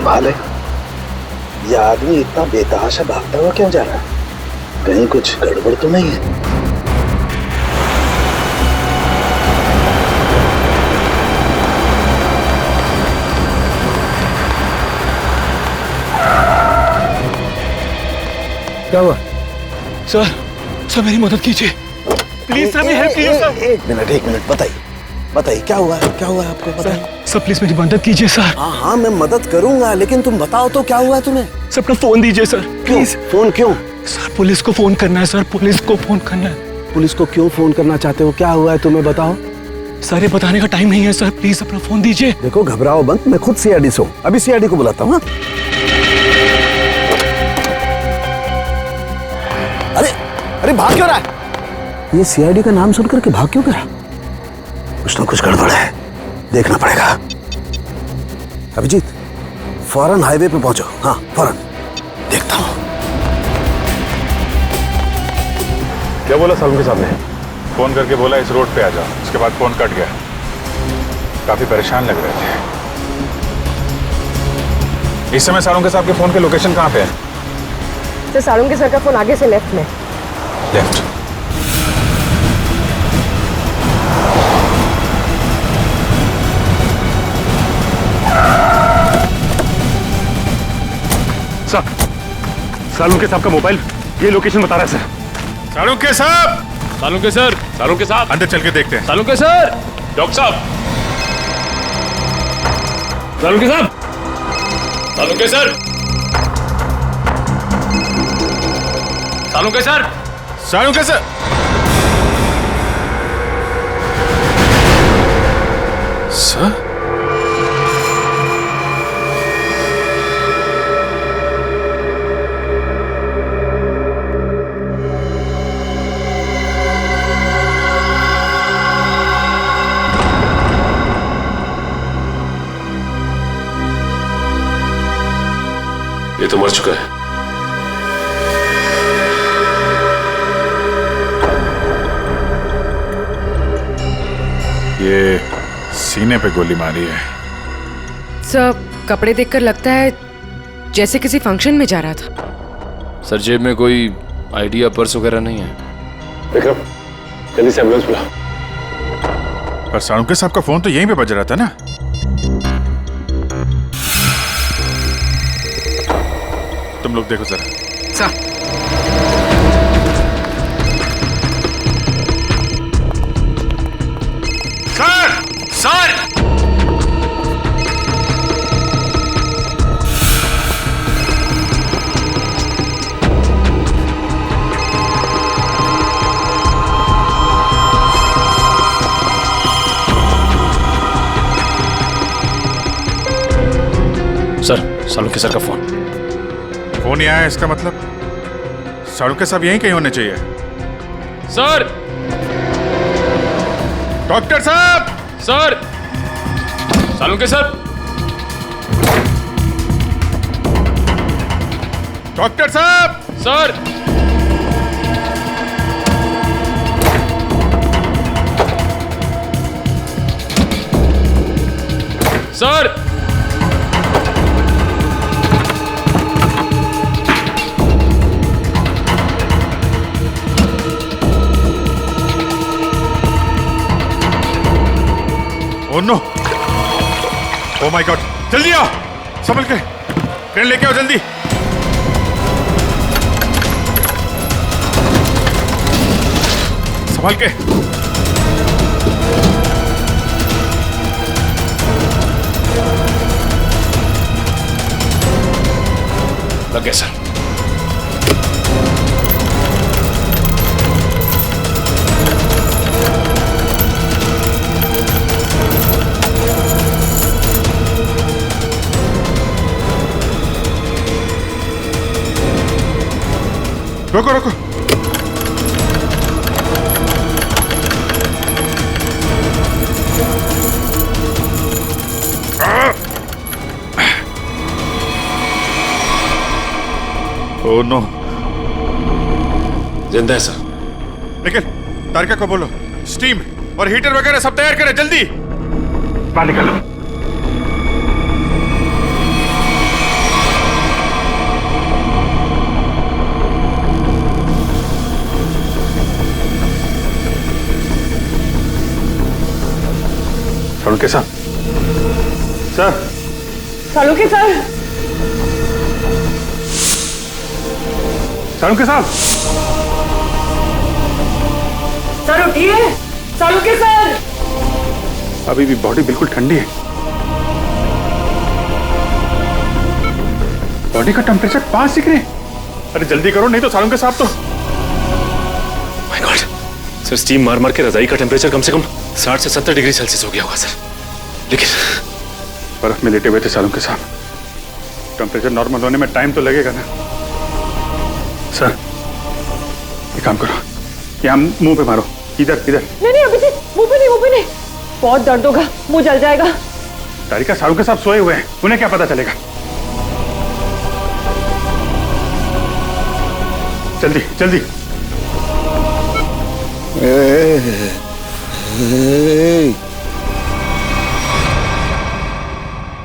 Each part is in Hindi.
कमाल है, ये आदमी इतना बेतहाशा भागता हुआ क्यों जा रहा है? कहीं कुछ गड़बड़ तो नहीं है? क्या हुआ? सर मेरी मदद कीजिए प्लीज सर, मेरी हेल्प कीजिए सर। एक मिनट बताइए क्या हुआ है आपको? बताइए सर प्लीज मेरी मदद कीजिए सर। हाँ मैं मदद करूंगा, लेकिन तुम बताओ तो क्या हुआ है तुम्हें? सर अपना फोन दीजिए सर प्लीज। फोन क्यों? सर पुलिस को फोन करना है सर, पुलिस को फोन करना है। पुलिस को क्यों फोन करना चाहते हो? क्या हुआ है तुम्हें बताओ। सर ये बताने का टाइम नहीं है सर, प्लीज अपना फोन दीजिए। देखो घबराओ मत, मैं खुद सीआईडी से हूँ, अभी सीआईडी को बुलाता हूँ। अरे भाग क्यों रहा है? ये सीआईडी का नाम सुनकर के भाग क्यों रहा? कुछ ना कुछ गड़बड़ है, देखना पड़ेगा। अभिजीत फौरन हाईवे पे पहुंचो। हाँ फौरन, देखता हूं। क्या बोला सालुंके साहब ने? फोन करके बोला इस रोड पे आ जाओ, उसके बाद फोन कट गया। काफी परेशान लग रहे थे। इस समय सालुंके साहब के फोन के लोकेशन कहाँ पे है? सर सालुंके सर का फोन आगे से लेफ्ट में। लेफ्ट। सर सालुंके साहब का मोबाइल ये लोकेशन बता रहा है सर। सालुंके साहब! सालुंके साहब अंदर चल के देखते हैं। सालुंके सर! डॉक्टर साहब! सालुंके साहब! Salunke sir! Salunke sir! Salunke sir! Sir? ये तो मर चुका है। ये सीने पे गोली मारी है। सर कपड़े देखकर लगता है जैसे किसी फंक्शन में जा रहा था। सर जेब में कोई आईडी या पर्स वगैरह नहीं है। विक्रम जल्दी से एम्बुलेंस बुला। पर सालुंके साहब का फोन तो यहीं पे बज रहा था ना? तुम लोग देखो जरा। Sir sir! Sir Salunke sir का फोन फोन ही आया, इसका मतलब सालुंके साहब यहीं कहीं होने चाहिए। सर! डॉक्टर साहब! सर! सालुंके सर! डॉक्टर साहब! Sir! Sir! Oh no! Oh my God! जल्दी आओ, संभल के ट्रेन लेके आओ जल्दी। संभल के। लग गया सर। रोको रोको। Oh no! जिंदा है सर। निखिल, तारिका को बोलो स्टीम और हीटर वगैरह सब तैयार करें जल्दी। बाहर निकालो। सालुंके साहब, सर, सालुंके सर, सालुंके साहब, सर उठिए, सालुंके सर। अभी भी बॉडी बिल्कुल ठंडी है। बॉडी का टेम्परेचर 5 डिग्री। अरे जल्दी करो, नहीं तो सालुंके साहब तो। माय गॉड सर, स्टीम मार मार के रजाई का टेम्परेचर कम से कम 60 से 70 डिग्री सेल्सियस हो गया होगा सर। लेकिन बर्फ में लेटे हुए थे सालुंके साहब, टेम्परेचर नॉर्मल होने में टाइम तो लगेगा ना। सर एक काम करो, यहाँ मुंह पे मारो, इधर इधर। नहीं अभिजीत, मुंह पे नहीं, बहुत दर्द होगा, मुंह जल जाएगा। तारिका, सालुंके साहब सोए हुए हैं, उन्हें क्या पता चलेगा। जल्दी जल्दी।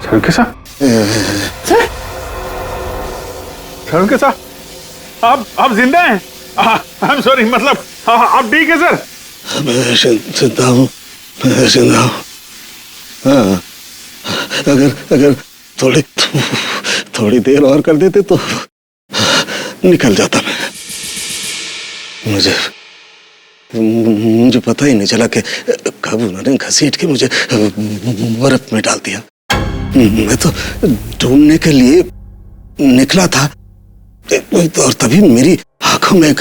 सालुंके साहब, सालुंके साहब, आप जिंदा हैं? आई एम सॉरी, मतलब आप ठीक है सर? मैं जिंदा हूँ, मैं जिंदा हूँ। हाँ, अगर थोड़ी देर और कर देते तो निकल जाता मैं। मुझे पता ही नहीं चला कि कब उन्होंने घसीट के मुझे बर्फ में डाल दिया। मैं तो ढूंढने के लिए निकला था और तभी मेरी आंखों में एक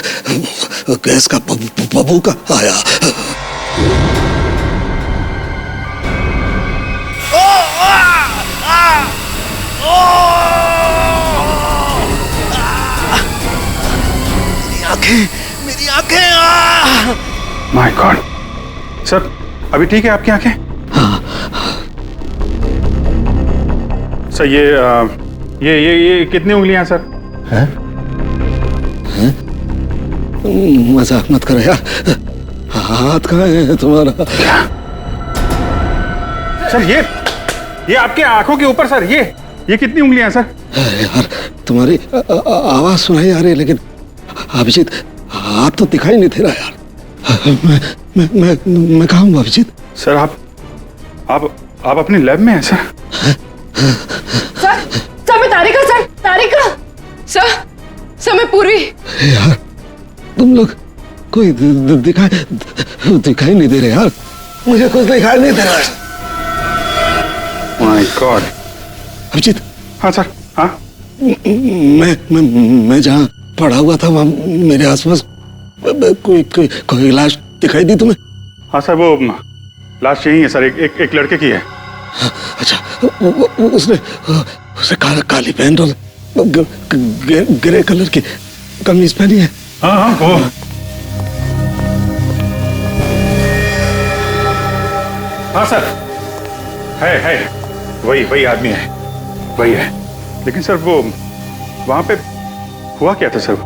गैस का बबूका आया। मेरी आंखें। माय गॉड सर, अभी ठीक है आपकी आंखें? सर ये कितनी उंगलियां हैं सर? हैं? मजाक मत करो यार, हाथ कहाँ है तुम्हारा? सर ये आपके आंखों के ऊपर सर, ये कितनी उंगलियां हैं सर? यार तुम्हारी आवाज सुनाई आ रही है, लेकिन अभिजीत हाथ तो दिखाई नहीं दे रहा यार। मैं कहाँ हूँ अभिजीत? सर आप अपनी लैब में हैं सर? सर मैं तारिका सर मैं पूर्वी। यार तुम लोग कोई दिखाई नहीं दे रहे यार, मुझे कुछ दिखाई नहीं दे रहा है। My God. अभिजीत। हाँ सर, हाँ। मैं जहाँ पड़ा हुआ था वहाँ मेरे आसपास कोई लाश दिखाई दी तुम्हें? हाँ सर, वो लाश यही है सर, एक लड़के की है। अच्छा, उसने काली पैंट और ग्रे कलर की कमीज पहनी है। हाँ वो हाँ सर, है वही आदमी है, वही है। लेकिन सर वो वहां पे हुआ क्या था सर?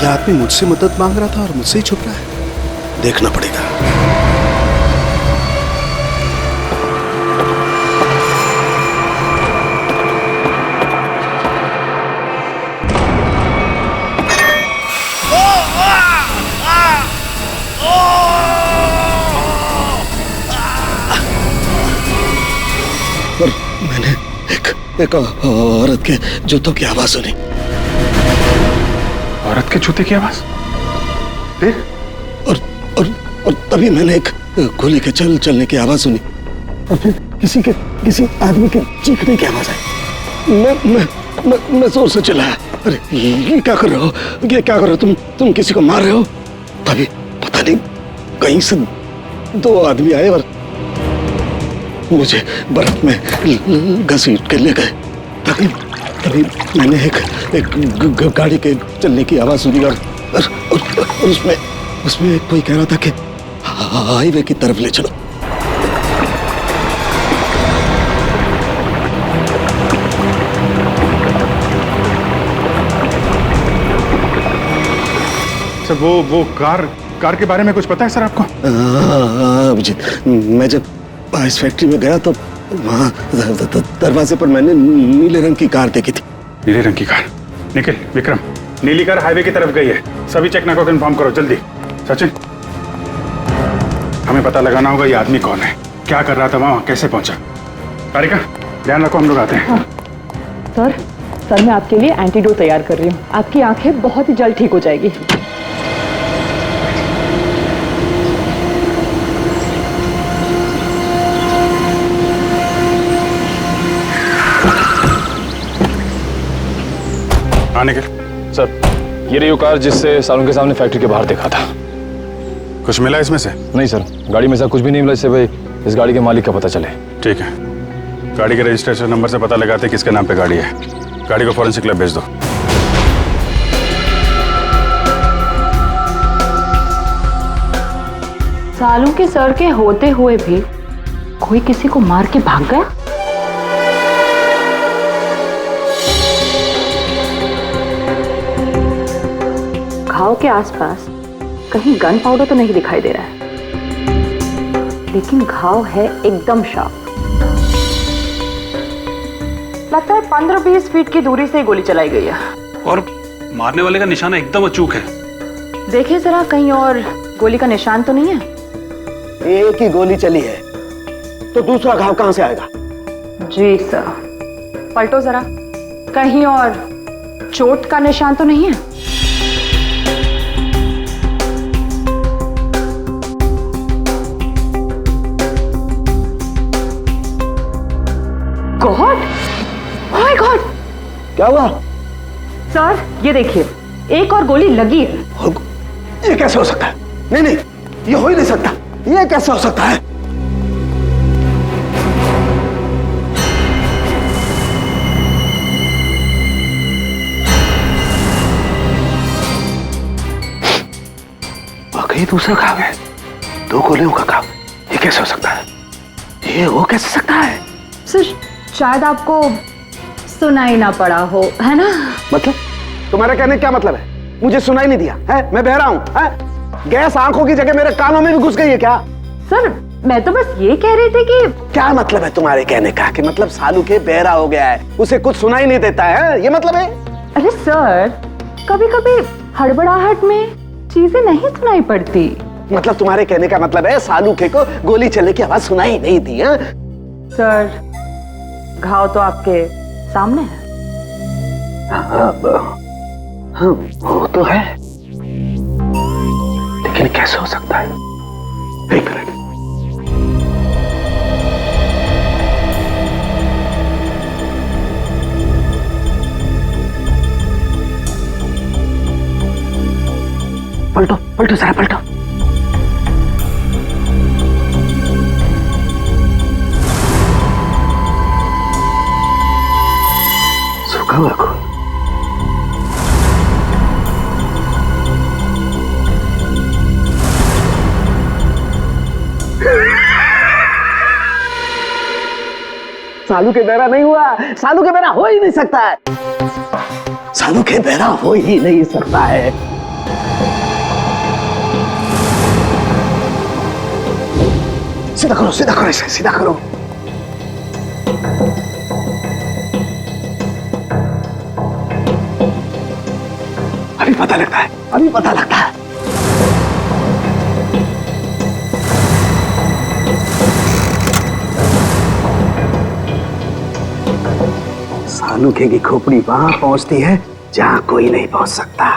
यह आदमी मुझसे मदद मांग रहा था और मुझसे ही छुप रहा है, देखना पड़ेगा। और मैंने एक औरत के जूतों की आवाज सुनी। औरत के जूते की आवाज? फिर? और तभी मैंने एक गोली के चलने की आवाज सुनी, और फिर किसी आदमी के चीखने की आवाज आई। मैं जोर से चिल्लाया, अरे ये क्या कर रहे हो, ये क्या कर रहे हो तुम किसी को मार रहे हो? तभी पता नहीं कहीं से दो आदमी आए और मुझे बर्फ में घसीट के ले गए। तभी मैंने एक गाड़ी के चलने की आवाज सुनी और उसमें कोई कह रहा था कि हाईवे की तरफ ले चलो। सर वो कार के बारे में कुछ पता है सर आपको? अभिजीत, मैं जब इस फैक्ट्री में गया तो वहाँ दरवाजे पर मैंने नीले रंग की कार देखी थी। नीले रंग की कार? निखिल, विक्रम, नीली कार हाईवे की तरफ गई है। सभी चेकना को इन्फॉर्म करो जल्दी। सचिन, हमें पता लगाना होगा ये आदमी कौन है, क्या कर रहा था वहां, कैसे पहुंचा। कारिका, ध्यान रखो, हम लोग आते हैं। हाँ। सर मैं आपके लिए एंटीडोट तैयार कर रही हूँ। आपकी आंखें बहुत ही जल्द ठीक हो जाएगी। आने के सर, ये रही वो कार जिससे सालों के सामने फैक्ट्री के बाहर देखा था। कुछ मिला इसमें से? नहीं सर, गाड़ी में से कुछ भी नहीं मिला, इससे भाई इस गाड़ी के मालिक का पता चले। ठीक है, गाड़ी के रजिस्ट्रेशन नंबर से पता लगाते किसके नाम पे गाड़ी है। गाड़ी को फॉरेंसिक लैब भेज दो। सालों के सर के होते हुए भी कोई किसी को मार के भाग गया। घाव के आसपास कहीं गन पाउडर तो नहीं दिखाई दे रहा है, लेकिन घाव है एकदम शार्प। लगता है 15-20 फीट की दूरी से गोली चलाई गई है। और मारने वाले का निशाना एकदम अचूक है। देखिए जरा, कहीं और गोली का निशान तो नहीं है? एक ही गोली चली है तो दूसरा घाव कहां से आएगा? जी सर, पलटो जरा, कहीं और चोट का निशान तो नहीं है? गॉड, ओह माय गॉड, क्या हुआ? सर ये देखिए, एक और गोली लगी है। ये कैसे हो सकता है? नहीं, ये हो ही नहीं सकता। ये कैसे हो सकता है? वाकई दूसरा घाव है, 2 गोलियों का घाव। ये कैसे हो सकता है? ये हो कैसे सकता है? सर शायद आपको सुनाई ना पड़ा हो, है ना? मतलब तुम्हारा कहने क्या मतलब है? मुझे सुनाई नहीं दिया है? मैं बहरा हूं है? गैस आंखों की जगह मेरे कानों में भी घुस गई है क्या? सर मैं तो बस ये कह रही थी कि क्या मतलब है तुम्हारे कहने का? कि मतलब सालू के बहरा हो गया है, उसे कुछ सुनाई नहीं देता है, ये मतलब है? अरे सर, कभी कभी हड़बड़ाहट में चीजें नहीं सुनाई पड़ती। मतलब तुम्हारे कहने का मतलब है सालू के को गोली चलने की आवाज सुनाई नहीं दी है? सर घाव तो आपके सामने है। हाँ, वो तो है, लेकिन कैसे हो सकता है? एक मिनट। पलटो जरा, पलटो। सूखा हुआ खून। सालू के बहरा नहीं हुआ। सालू के बहरा हो ही नहीं सकता है। सालू के बहरा हो ही नहीं सकता है। सीधा करो, सीधा करो, इसे सीधा करो। अभी पता लगता है, अभी पता लगता है। सालूके की खोपड़ी वहां पहुंचती है जहां कोई नहीं पहुंच सकता।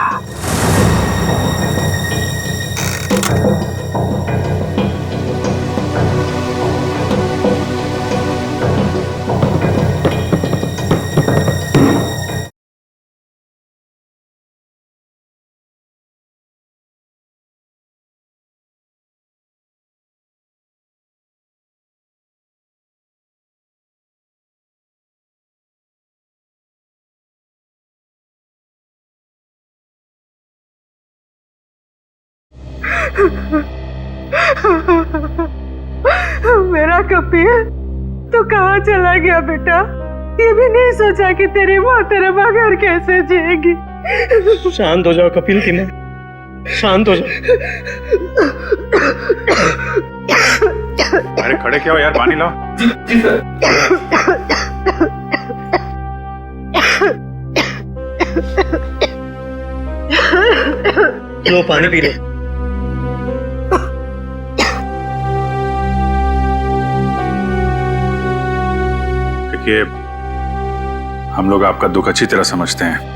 मेरा कपिल, तू कहाँ चला गया बेटा? ये भी नहीं सोचा कि तेरी माँ तेरे बगैर कैसे जिएगी? शांत हो जाओ कपिल की माँ, शांत हो जाओ। अरे खड़े क्या हो यार, पानी लाओ। जी सर। लो पानी पी लो। देखिए, हम लोग आपका दुख अच्छी तरह समझते हैं।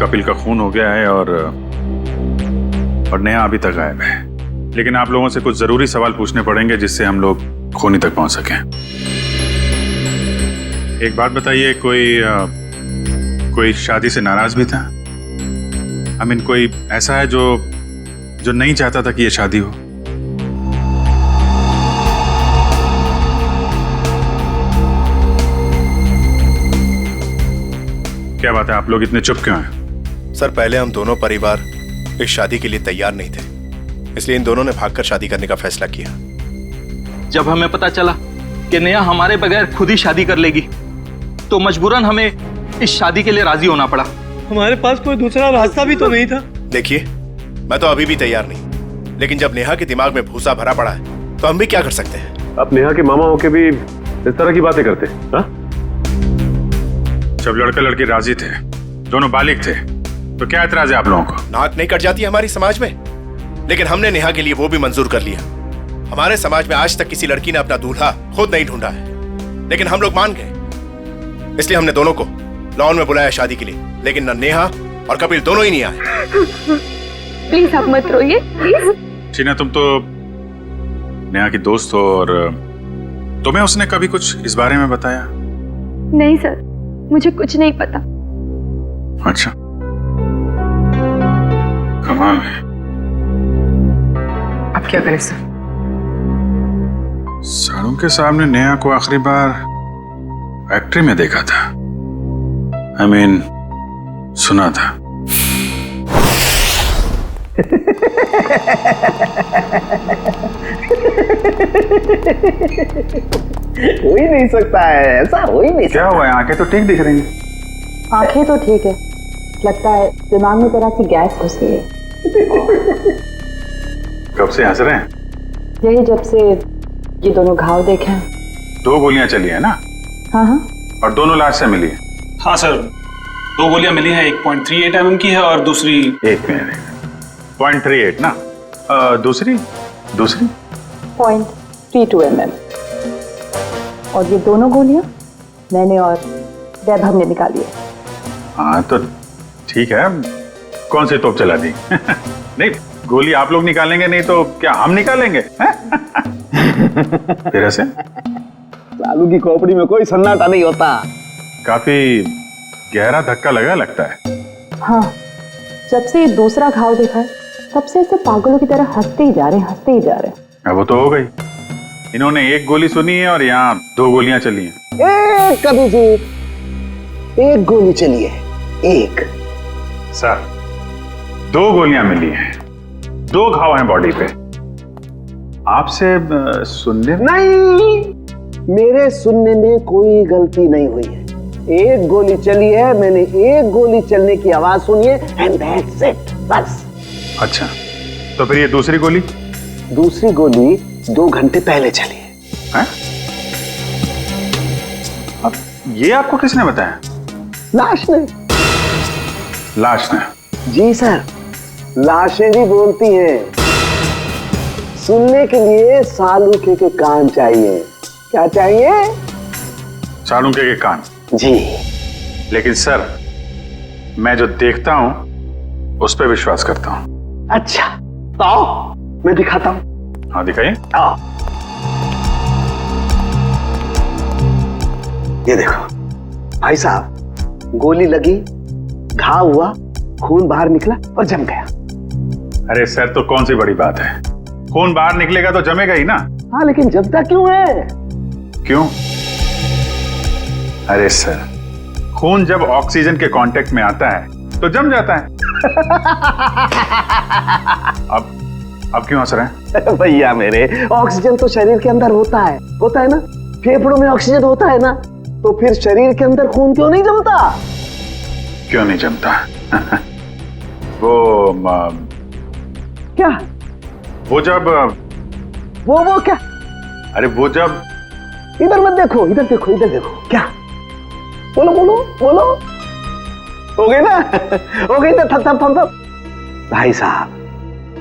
कपिल का खून हो गया है और नेहा अभी तक गायब है, लेकिन आप लोगों से कुछ जरूरी सवाल पूछने पड़ेंगे जिससे हम लोग खूनी तक पहुंच सकें। एक बात बताइए, कोई शादी से नाराज भी था? आई मीन, कोई ऐसा है जो नहीं चाहता था कि ये शादी हो? क्या बात है, आप लोग इतने चुप क्यों हैं? सर, पहले हम दोनों परिवार इस शादी के लिए तैयार नहीं थे, इसलिए इन दोनों ने भागकर शादी करने का फैसला किया। जब हमें पता चला कि नेहा हमारे बगैर खुद ही शादी कर लेगी, तो मजबूरन हमें इस शादी के लिए राजी होना पड़ा। हमारे पास कोई दूसरा रास्ता भी तो नहीं था। देखिए, मैं तो अभी भी तैयार नहीं, लेकिन जब नेहा के दिमाग में भूसा भरा पड़ा है तो हम भी क्या कर सकते हैं? आप नेहा के मामा होके भी इस तरह की बातें करते हैं? हाँ? जब लड़का लड़की राजी थे, दोनों बालिग थे, तो क्या एतराज है आप लोगों को? नाक नहीं कट जाती हमारी समाज में, लेकिन हमने नेहा के लिए वो भी मंजूर कर लिया। हमारे समाज में आज तक किसी लड़की ने अपना दूल्हा खुद नहीं ढूंढा है, लेकिन हम लोग मान गए, इसलिए हमने दोनों को लॉन में बुलाया शादी के लिए, लेकिन न नेहा और कपिल दोनों ही नहीं आए। प्लीज आप मत रोइए, प्लीज। टीना, तुम तो नेहा की दोस्त हो, और तुम्हें उसने कभी कुछ इस बारे में बताया? नहीं सर, मुझे कुछ नहीं पता। अच्छा, कमाल है। अब क्या करें सर? सालों के सामने नेहा को आखिरी बार फैक्ट्री में देखा था। आई मीन, सुना था। हो ही नहीं सकता है, ऐसा हो ही नहीं। क्या हुआ है? आंखें तो ठीक दिख रही हैं। आंखें तो ठीक है, लगता है दिमाग में जरा सी गैस घुस गई है। कब से हंस रहे हैं? यही जब से ये दोनों घाव देखे हैं। 2 गोलियां चली है ना? हाँ हाँ। और दोनों लाश से मिली है? हाँ सर, 2 गोलियां मिली हैं, 1.38 mm की है और दूसरी 0.38 ना? दूसरी 0.32 mm। और ये दोनों गोलियां मैंने और वैभव ने निकाली है। हाँ तो ठीक है, कौन सी तोप चला दी? नहीं, गोली आप लोग निकालेंगे नहीं तो क्या हम निकालेंगे? फिर ऐसे लालू की खोपड़ी में कोई सन्नाटा नहीं होता। काफी गहरा धक्का लगा लगता है। हाँ, जब से ये दूसरा घाव देखा है तब से ऐसे पागलों की तरह हंसते ही जा रहे हैं। अब वो तो हो गई, इन्होंने 1 गोली सुनी है और यहाँ 2 गोलियां चली हैं। एक कभी जी 1 गोली चली है, 1। सर, 2 गोलियां मिली हैं, 2 घाव हैं बॉडी पे। आपसे सुनने नहीं, मेरे सुनने में कोई गलती नहीं हुई है। 1 गोली चली है, मैंने 1 गोली चलने की आवाज सुनी है, एंड दैट्स इट, बस। अच्छा, तो फिर ये दूसरी गोली? दूसरी गोली 2 घंटे पहले चली है। अब ये आपको किसने बताया? लाश ने। लाश ने? जी सर, लाशें भी बोलती हैं। सुनने के लिए सालूके के कान चाहिए। क्या चाहिए? सालूके के कान? जी। लेकिन सर, मैं जो देखता हूं उस पर विश्वास करता हूं। अच्छा, तो आओ मैं दिखाता हूं। हाँ दिखाइए। आओ, ये देखो भाई साहब, गोली लगी, घाव हुआ, खून बाहर निकला और जम गया। अरे सर, तो कौन सी बड़ी बात है, खून बाहर निकलेगा तो जमेगा ही ना। हाँ, लेकिन जमता क्यों है? क्यों? अरे सर, खून जब ऑक्सीजन के कांटेक्ट में आता है तो जम जाता है। अब क्यों हंस रहे हैं? भैया मेरे, ऑक्सीजन तो शरीर के अंदर होता है ना? फेफड़ों में ऑक्सीजन होता है ना, तो फिर शरीर के अंदर खून क्यों नहीं जमता? क्यों नहीं जमता? वो क्या? वो जब वो क्या? अरे वो जब इधर मत देखो, इधर देखो, इधर देखो। क्या? बोलो बोलो बोलो। हो गई ना? हो गई ना? थप। भाई साहब,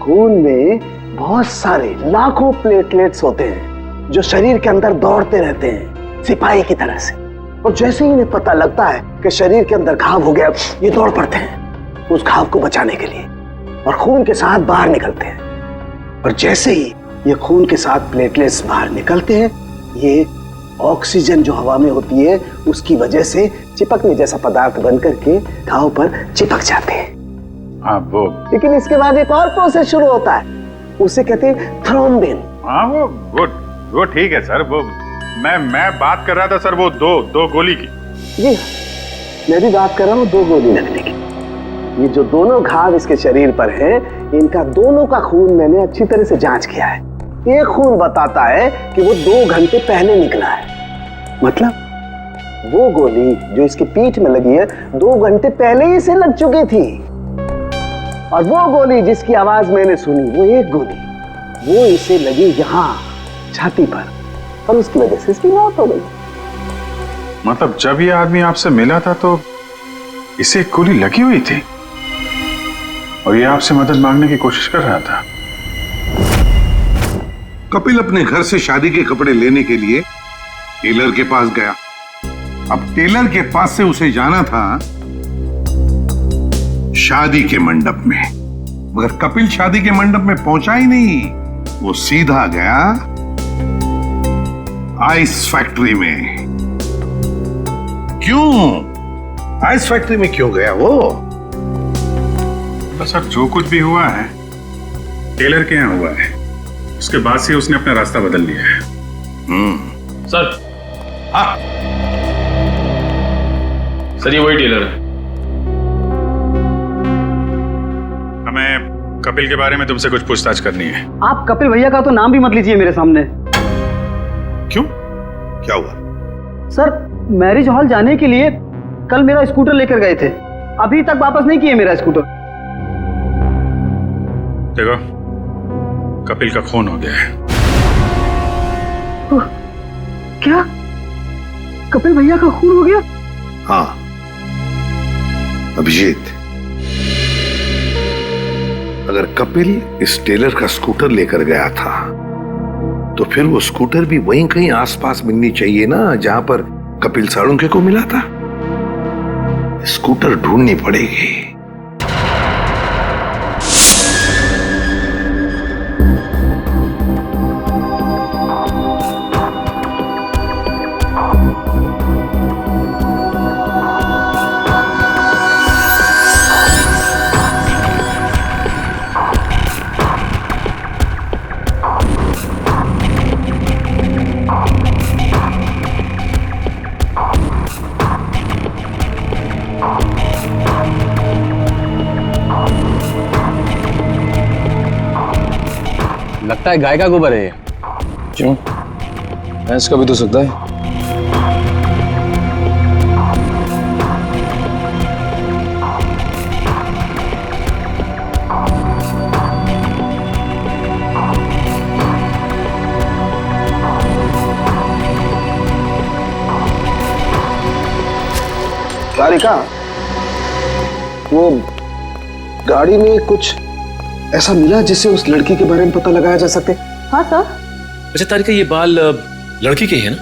खून में बहुत सारे लाखों प्लेटलेट्स होते हैं जो शरीर के अंदर दौड़ते रहते हैं सिपाही की तरह से। और जैसे ही इन्हें पता लगता है कि शरीर के अंदर घाव हो गया, ये दौड़ पड़ते हैं उस घाव को बचाने के लिए और खून के साथ बाहर निकलते हैं। और जैसे ही ये खून के साथ प्लेटलेट्स बाहर निकलते हैं, ये ऑक्सीजन जो हवा में होती है उसकी वजह से चिपकने जैसा पदार्थ बन करके घाव पर चिपक जाते हैं। हाँ वो, लेकिन इसके बाद एक और प्रोसेस शुरू होता है, उसे कहते हैं थ्रोम्बिन। हाँ वो ठीक है सर। वो मैं बात कर रहा था सर, वो दो गोली की। जी मैं भी बात कर रहा हूँ 2 गोली लगने की। ये जो दोनों घाव इसके शरीर पर है, इनका दोनों का खून मैंने अच्छी तरह से जांच किया है। एक खून बताता है कि वो 2 घंटे पहले निकला है। मतलब वो गोली जो इसकी पीठ में लगी है 2 घंटे पहले ही इसे लग चुकी थी। और वो गोली जिसकी आवाज मैंने सुनी, वो एक गोली, वो इसे लगी यहाँ छाती पर और उसकी वजह से इसकी मौत हो गई। मतलब जब ये आदमी आपसे मिला था तो इसे एक गोली लगी हुई थी और ये आपसे मदद मांगने की कोशिश कर रहा था। कपिल अपने घर से शादी के कपड़े लेने के लिए टेलर के पास गया। अब टेलर के पास से उसे जाना था शादी के मंडप में, मगर कपिल शादी के मंडप में पहुंचा ही नहीं। वो सीधा गया आइस फैक्ट्री में। क्यों आइस फैक्ट्री में क्यों गया वो? तो सर जो कुछ भी हुआ है टेलर के यहाँ हुआ है, उसके बाद से उसने अपना रास्ता बदल लिया है। सर। हाँ सर ये वही टेलर है। हमें कपिल के बारे में तुमसे कुछ पूछताछ करनी है। आप कपिल भैया का तो नाम भी मत लीजिए मेरे सामने। क्यों, क्या हुआ? सर मैरिज हॉल जाने के लिए कल मेरा स्कूटर लेकर गए थे, अभी तक वापस नहीं किए मेरा स्कूटर। देखो कपिल का खून हो गया है। क्या कपिल भैया का खून हो गया? हाँ अभिजीत, अगर कपिल इस टेलर का स्कूटर लेकर गया था तो फिर वो स्कूटर भी वहीं कहीं आसपास मिलनी चाहिए ना जहां पर कपिल साळुंखे को मिला था। स्कूटर ढूंढनी पड़ेगी। लगता है गाय का गोबर है ये। क्यों? भैंस का भी तो सकता है। तारिका, वो गाड़ी में कुछ ऐसा मिला जिससे उस लड़की के बारे में पता लगाया जा सके? हाँ सर। अच्छा तारिका, ये बाल लड़की के ही है ना?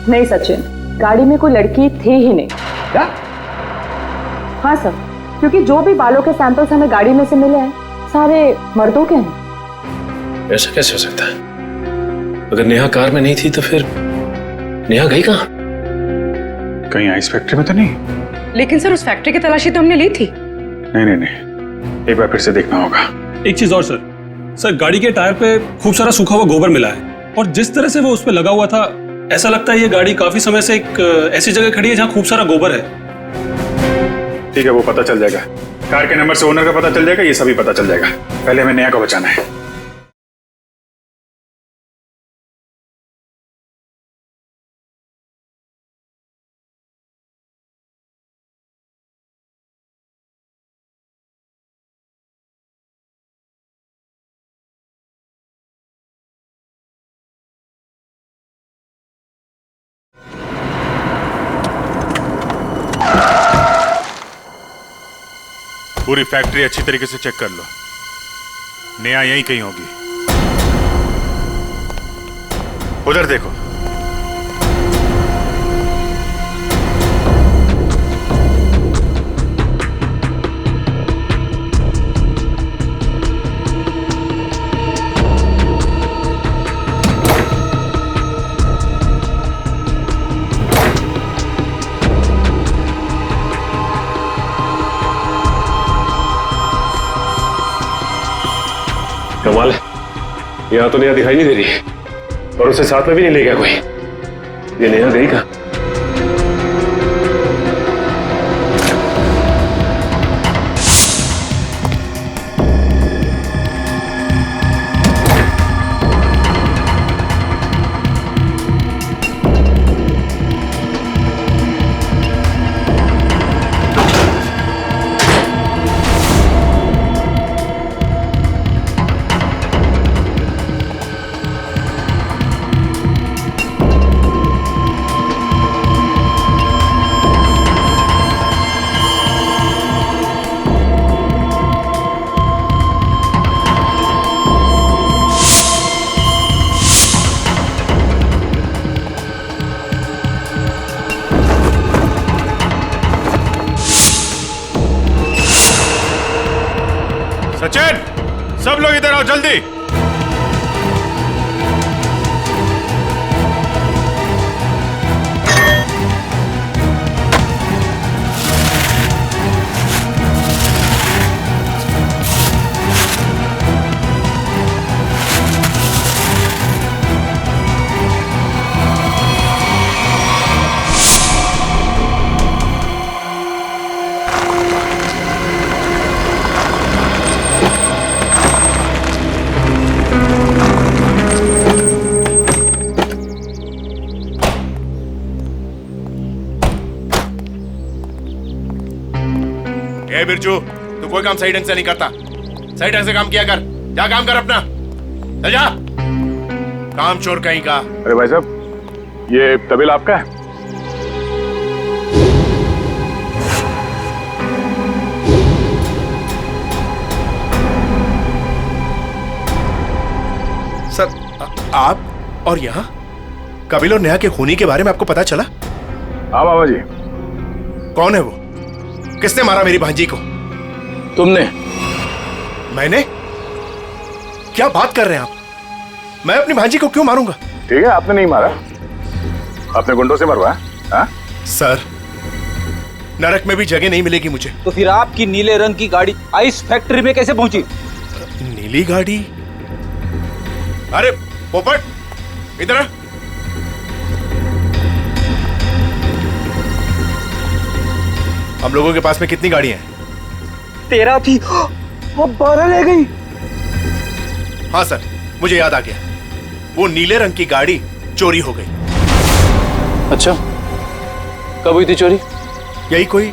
नहीं सचिन, गाड़ी में कोई लड़की थी ही नहीं। क्या? हाँ सर, क्योंकि जो भी बालों के सैंपल्स हमें गाड़ी में से मिले हैं सारे मर्दों के हैं। ऐसा कैसे हो सकता है? अगर नेहा कार में नहीं थी तो फिर नेहा गई कहाँ? कहीं आइस फैक्ट्री में तो नहीं? लेकिन सर उस फैक्ट्री की तलाशी तो हमने ली थी। नहीं, एक बार फिर से देखना होगा। एक चीज और सर, गाड़ी के टायर पे खूब सारा सूखा हुआ गोबर मिला है और जिस तरह से वो उस पे लगा हुआ था, ऐसा लगता है ये गाड़ी काफी समय से एक ऐसी जगह खड़ी है जहां खूब सारा गोबर है। ठीक है, वो पता चल जाएगा। कार के नंबर से ओनर का पता चल जाएगा, ये सभी पता चल जाएगा। पहले हमें नेहा को बचाना है। पूरी फैक्ट्री अच्छी तरीके से चेक कर लो, नेहा यहीं कहीं होगी। उधर देखो। कमाल है, यहाँ तो नेहा दिखाई नहीं दे रही और उसे साथ में भी नहीं ले गया कोई। ये नेहा गई कहाँ? सचिन, सब लोग इधर आओ जल्दी। ए बिरजू, तू कोई काम सही ढंग से नहीं करता। सही ढंग से काम किया कर। जा काम कर अपना। चल जा। काम चोर कहीं का। अरे भाई साहब, ये तबेला आपका है? सर, आप और यहाँ कपिल और नेहा के खूनी के बारे में आपको पता चला? हाँ बाबा जी। कौन है वो? किसने मारा मेरी भांजी को? तुमने। मैंने? क्या बात कर रहे हैं आप? मैं अपनी भांजी को क्यों मारूंगा? ठीक है, आपने नहीं मारा, अपने गुंडों से मरवाया। हाँ? सर, नरक में भी जगह नहीं मिलेगी मुझे। तो फिर आपकी नीले रंग की गाड़ी आइस फैक्ट्री में कैसे पहुंची? नीली गाड़ी? अरे पोपट, इधर आ। हम लोगों के पास में कितनी गाड़ियां हैं? 13 थी, अब 12 ले गई। हाँ सर, मुझे याद आ गया। वो नीले रंग की गाड़ी चोरी हो गई। अच्छा, कब हुई थी चोरी? यही कोई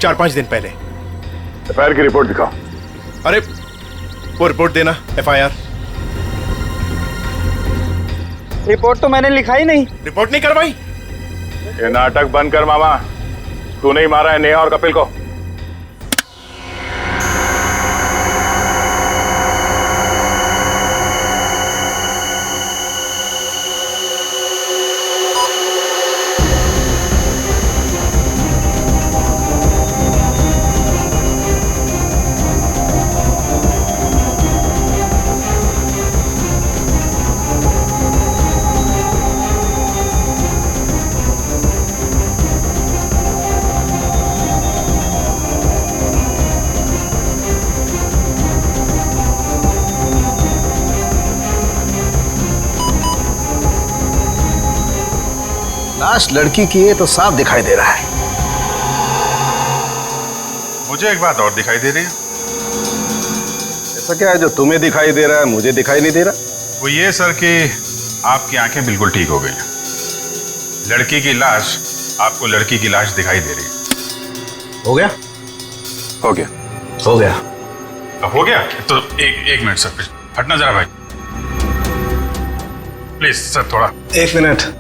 4-5 दिन पहले। एफआईआर की रिपोर्ट दिखाओ। अरे वो रिपोर्ट देना। एफआईआर रिपोर्ट तो मैंने लिखा ही नहीं। रिपोर्ट नहीं करवाई? ये नाटक बंद कर मामा। तू नहीं मारा है नेहा और कपिल को? लाश लड़की की है तो साफ दिखाई दे रहा है। मुझे एक बात और दिखाई दे रही है। ऐसा क्या है जो तुम्हें दिखाई दे रहा है मुझे दिखाई नहीं दे रहा? वो ये सर कि आपकी आंखें बिल्कुल ठीक हो गई हैं। लड़की की लाश आपको लड़की की लाश दिखाई दे रही है। हो गया? हो गया। हो गया। हो गया तो एक मिनट सर, हटना जरा भाई, प्लीज सर, थोड़ा 1 मिनट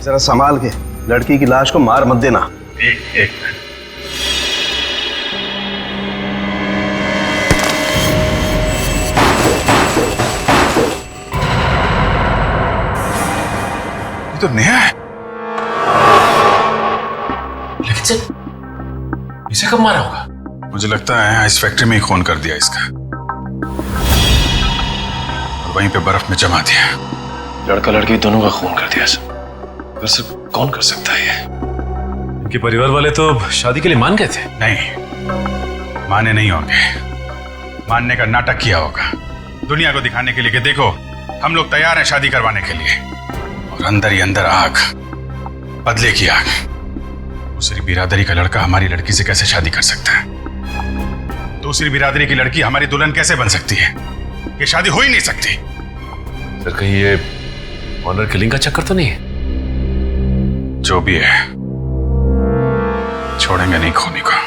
जरा संभाल के। लड़की की लाश को मार मत देना। एक मिनट। ये तो नेहा है। लेकिन सर इसे कब मारा होगा? मुझे लगता है आइस फैक्ट्री में ही खून कर दिया इसका और वहीं पे बर्फ में जमा दिया। लड़का लड़की दोनों का खून कर दिया सर। वैसे कौन कर सकता है ये? इनके परिवार वाले तो शादी के लिए मान गए थे। नहीं, माने नहीं होंगे। मानने का नाटक किया होगा दुनिया को दिखाने के लिए कि देखो हम लोग तैयार हैं शादी करवाने के लिए। और अंदर ही अंदर आग, बदले की आग। दूसरी बिरादरी का लड़का हमारी लड़की से कैसे शादी कर सकता है? दूसरी बिरादरी की लड़की हमारी दुल्हन कैसे बन सकती है? ये शादी हो ही नहीं सकती। सर कहीं ये ऑनर किलिंग का चक्कर तो नहीं है? जो भी है छोड़ेंगे नहीं खूनी को।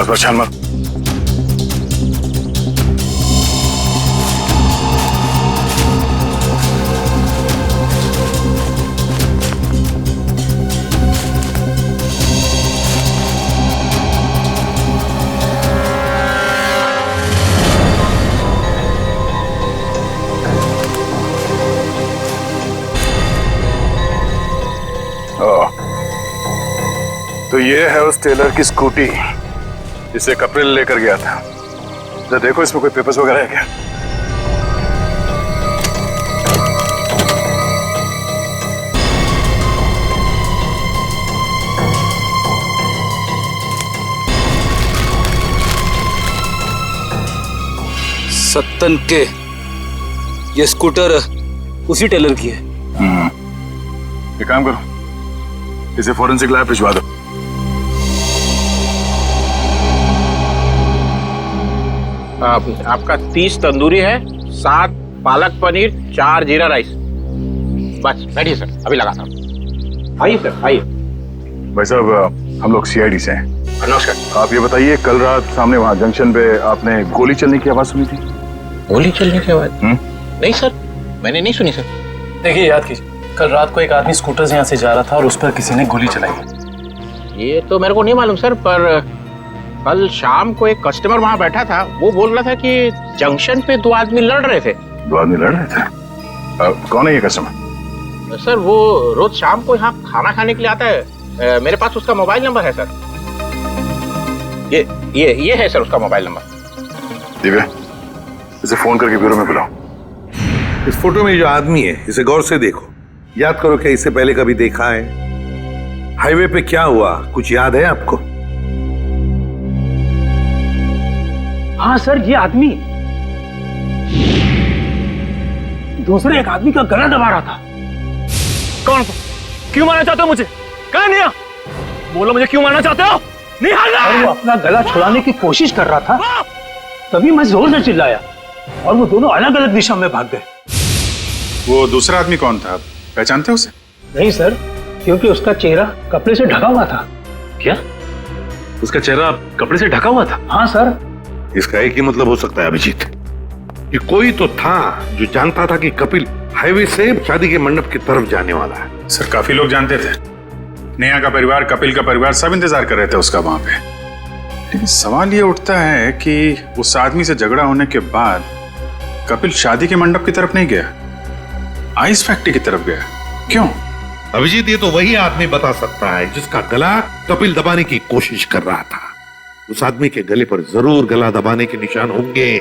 आसपास छान मार। तो ये है उस टेलर की स्कूटी जिसे कपिल लेकर गया था। जरा देखो इसमें कोई पेपर्स वगैरह है क्या? सत्तन के ये स्कूटर उसी टेलर की है। एक काम करो, इसे फोरेंसिक लैब भिजवा दो। आपका 30 तंदूरी है, 7 पालक पनीर, 4 जीरा राइस। बस बैठिए सर, अभी लगाता हूँ। आइए सर, आइए। भाई साहब हम लोग सीआईडी से हैं। नमस्कार। आप ये बताइए, कल रात सामने वहाँ जंक्शन पे आपने गोली चलने की आवाज सुनी थी? गोली चलने की आवाज? नहीं सर, मैंने नहीं सुनी सर। देखिए याद कीजिए, कल रात को एक आदमी स्कूटर से यहाँ से जा रहा था और उस पर किसी ने गोली चलाई। ये तो मेरे को नहीं मालूम सर, पर कल शाम को एक कस्टमर वहाँ बैठा था, वो बोल रहा था कि जंक्शन पे 2 आदमी लड़ रहे थे। 2 आदमी लड़ रहे थे? कौन है ये कस्टमर? सर वो रोज शाम को यहाँ खाना खाने के लिए आता है। मेरे पास उसका मोबाइल नंबर है सर। ये है सर उसका मोबाइल नंबर। दिव्या, इसे फोन करके ब्यूरो में बुलाओ। इस फोटो में जो आदमी है इसे गौर से देखो। याद करो क्या इसे पहले कभी देखा है? हाईवे पे क्या हुआ कुछ याद है आपको? हाँ सर, ये आदमी दूसरे एक आदमी का गला दबा रहा था। कौन? क्यों मारना चाहते हो मुझे? कहाँ नहीं? बोलो मुझे क्यों मारना चाहते हो? नहीं और वो अपना गला छुड़ाने की कोशिश कर रहा था, तभी मैं जोर से चिल्लाया और वो दोनों अलग अलग दिशा में भाग गए। वो दूसरा आदमी कौन था? आप पहचानते हो उसे? नहीं सर, क्योंकि उसका चेहरा कपड़े से ढका हुआ था। क्या? उसका चेहरा कपड़े से ढका हुआ था? हाँ सर। इसका एक ही मतलब हो सकता है अभिजीत, कि कोई तो था जो जानता था कि कपिल हाईवे से शादी के मंडप की तरफ जाने वाला है। सर काफी लोग जानते थे। नेहा का परिवार, कपिल का परिवार, सब इंतजार कर रहे थे उसका वहां पे। लेकिन सवाल ये उठता है कि उस आदमी से झगड़ा होने के बाद कपिल शादी के मंडप की तरफ नहीं गया, आइस फैक्ट्री की तरफ गया। क्यों? अभिजीत, ये तो वही आदमी बता सकता है जिसका गला कपिल दबाने की कोशिश कर रहा था। उस आदमी के गले पर जरूर गला दबाने के निशान होंगे।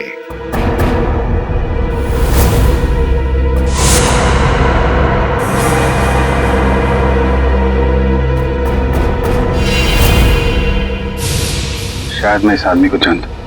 शायद मैं इस आदमी को जानता हूं।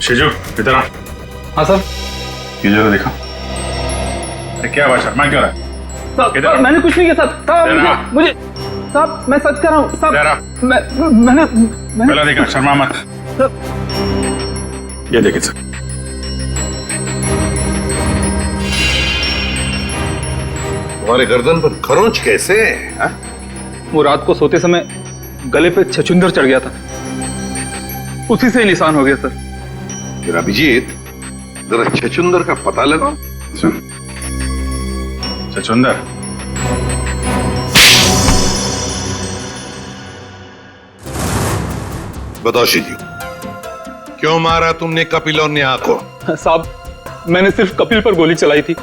शिजू, इधर आ। हाँ सर। ये जरा देखो। अरे क्या बात शर्मा क्यों रहा है? साहब मैंने कुछ नहीं किया साहब। साहब मुझे साहब मैं सच कर रहा हूँ साहब। मैंने पहला देखा शर्मा मत। ये देखिए सर। तुम्हारे गर्दन पर खरोंच कैसे है? वो रात को सोते समय गले पे छछूंदर चढ़ गया था, उसी से निशान हो गया सर। फिर अभिजीत जरा छछूंदर का पता लगाओ। सुन छछूंदर, बताओ शिजू, क्यों मारा तुमने कपिल और नेहा को? साहब मैंने सिर्फ कपिल पर गोली चलाई थी,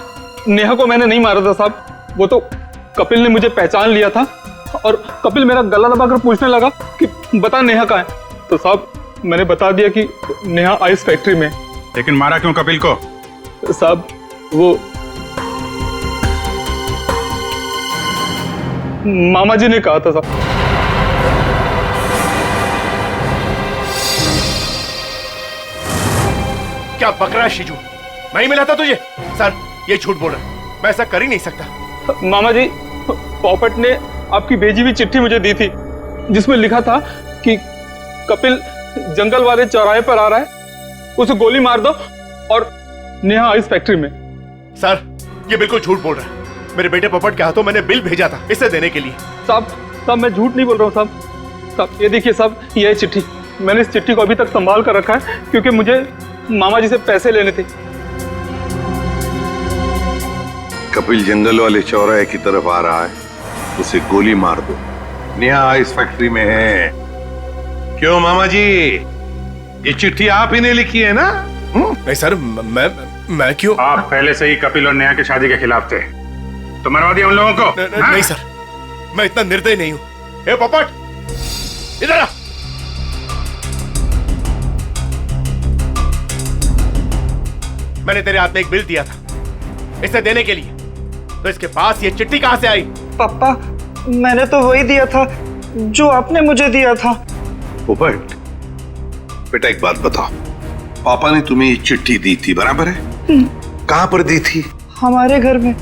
नेहा को मैंने नहीं मारा था साहब। वो तो कपिल ने मुझे पहचान लिया था और कपिल मेरा गला दबाकर पूछने लगा कि बता नेहा कहाँ है। तो साहब मैंने बता दिया कि नेहा आइस फैक्ट्री में। लेकिन मारा क्यों कपिल को? साहब वो मामा जी ने कहा था साहब। क्या बक रहा है शिजू? मैं ही मिला था तुझे? सर ये झूठ बोल रहा है, मैं ऐसा कर ही नहीं सकता। मामा जी, पोपट ने आपकी भेजी हुई चिट्ठी मुझे दी थी जिसमें लिखा था कि कपिल जंगल वाले चौराहे पर आ रहा है, उसे गोली मार दो और नेहा आइस फैक्ट्री में। सर ये बिल्कुल झूठ बोल रहा है। मेरे बेटे पोपट के हाथों मैंने बिल भेजा था इसे देने के लिए। साहब मैं झूठ नहीं बोल रहा हूँ साहब। साहब ये देखिए साहब, ये चिट्ठी, मैंने इस चिट्ठी को अभी तक संभाल कर रखा है क्योंकि मुझे मामा जी से पैसे लेने थे। कपिल जंगल वाले चौराहे की तरफ आ रहा है, उसे गोली मार दो। नेहा आइस फैक्ट्री में है। क्यों मामा जी, ये चिट्ठी आप ही ने लिखी है ना? नहीं सर, मैं क्यों? आप पहले से ही कपिल और नेहा की शादी के खिलाफ थे, तो मरवा दिया उन लोगों को। नहीं सर, मैं इतना निर्दयी नहीं हूं। ए पोपट इधर आ। मैंने तेरे हाथ में एक बिल दिया था इसे देने के लिए, तो इसके पास ये चिट्ठी कहां से आई? पापा मैंने तो वही दिया था जो आपने मुझे दिया था। पोपट बेटा एक बात बताओ, पापा ने तुम्हें ये चिट्ठी दी थी बराबर है? कहां पर दी थी? हमारे घर में।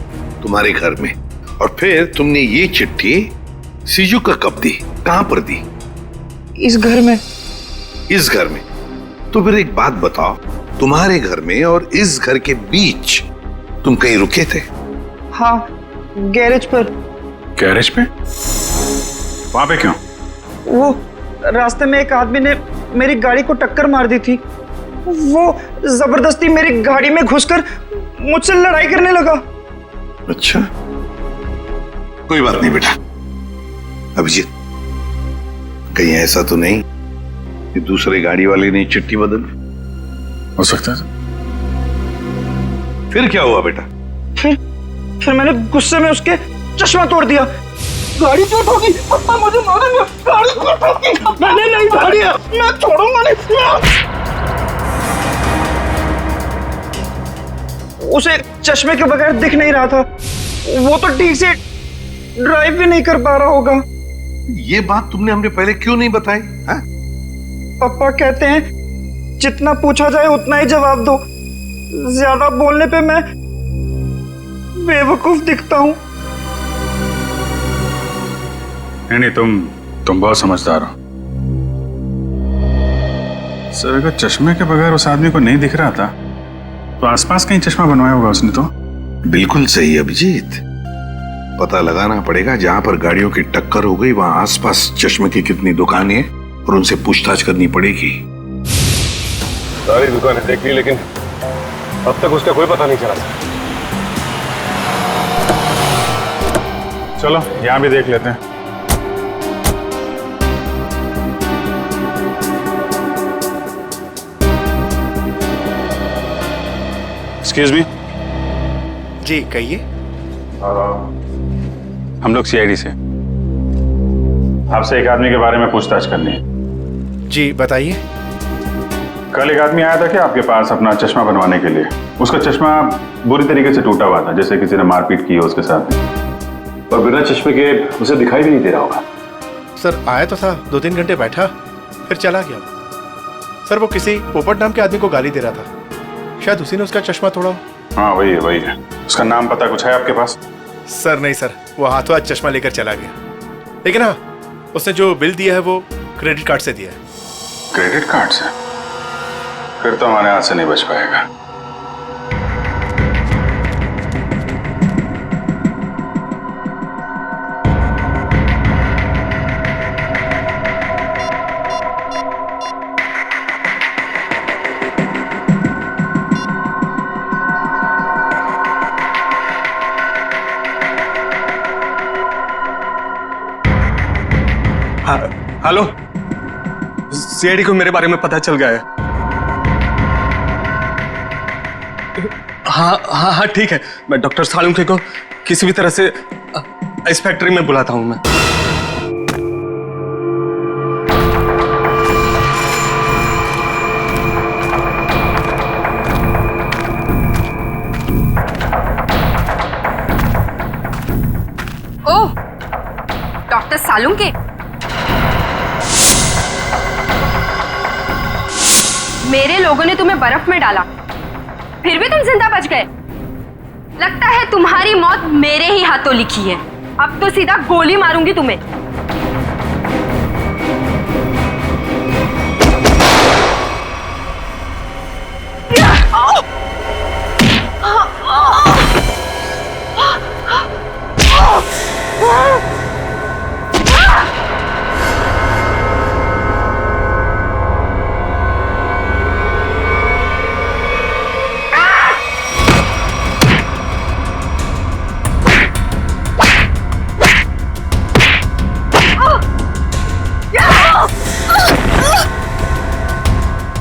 तुम्हारे घर में? और फिर तुमने ये चिट्ठी सीजू का कब दी? कहां पर दी? इस घर में। इस घर में? तो फिर एक बात बताओ, तुम्हारे घर में और इस घर के बीच तुम कहीं रुके थे? हाँ, गैरेज पर। गैरेज पे? वहां पे क्यों? वो रास्ते में एक आदमी ने मेरी गाड़ी को टक्कर मार दी थी। वो जबरदस्ती मेरी गाड़ी में घुसकर मुझसे लड़ाई करने लगा। अच्छा, कोई बात नहीं बेटा। अभिजीत, कहीं ऐसा तो नहीं कि दूसरे गाड़ी वाले ने चिट्ठी बदल? हो सकता है। फिर क्या हुआ बेटा? फिर मैंने गुस्से में उसके चश्मा तोड़ दिया। गाड़ी क्यों ठोकी? पापा मुझे मारेंगे। गाड़ी क्यों ठोकी? मैंने नहीं गाड़ी, मैं छोड़ूंगा नहीं। उसे चश्मे के बगैर दिख नहीं रहा था, वो तो ठीक से ड्राइव भी नहीं कर पा रहा होगा। ये बात तुमने हमने पहले क्यों नहीं बताई? हाँ? पापा कहते हैं जितना पूछा जाए उतना ही जवाब दो, ज्यादा बोलने पे मैं बेवकूफ दिखता हूँ। नहीं, तुम बहुत समझदार हो सर। अगर चश्मे के बगैर उस आदमी को नहीं दिख रहा था तो आसपास कहीं चश्मा बनवाया होगा उसने। तो बिल्कुल सही अभिजीत, पता लगाना पड़ेगा जहां पर गाड़ियों की टक्कर हो गई वहां आसपास चश्मे की कितनी दुकानें हैं और उनसे पूछताछ करनी पड़ेगी। सारी दुकानें देख ली लेकिन अब तक उसका कोई पता नहीं चला। चलो यहां भी देख लेते हैं। Excuse me. जी कहिए। हम लोग सीआईडी से, आपसे एक आदमी के बारे में पूछताछ करनी है। जी बताइए। कल एक आदमी आया था क्या आपके पास अपना चश्मा बनवाने के लिए? उसका चश्मा बुरी तरीके से टूटा हुआ था, जैसे किसी ने मारपीट की हो उसके साथ, और बिना चश्मे के उसे दिखाई भी नहीं दे रहा होगा। सर आया तो था, 2-3 घंटे बैठा फिर चला गया। सर वो किसी पोपट नाम के आदमी को गाली दे रहा था, शायद उसी ने उसका चश्मा तोड़ा हो। हाँ वही है वही है। उसका नाम पता कुछ है आपके पास? सर नहीं सर, वो हाथों हाथ चश्मा लेकर चला गया। लेकिन हाँ, उसने जो बिल दिया है वो क्रेडिट कार्ड से दिया है। क्रेडिट कार्ड से? फिर तो हमारे हाथ से नहीं बच पाएगा। हेलो, सीआईडी को मेरे बारे में पता चल गया है। हाँ ठीक है, मैं डॉक्टर सालुंके को किसी भी तरह से इस फैक्ट्री में बुलाता हूं मैं। ओह, डॉक्टर सालुंके, मेरे लोगों ने तुम्हें बर्फ में डाला, फिर भी तुम जिंदा बच गए। लगता है तुम्हारी मौत मेरे ही हाथों लिखी है। अब तो सीधा गोली मारूंगी तुम्हें।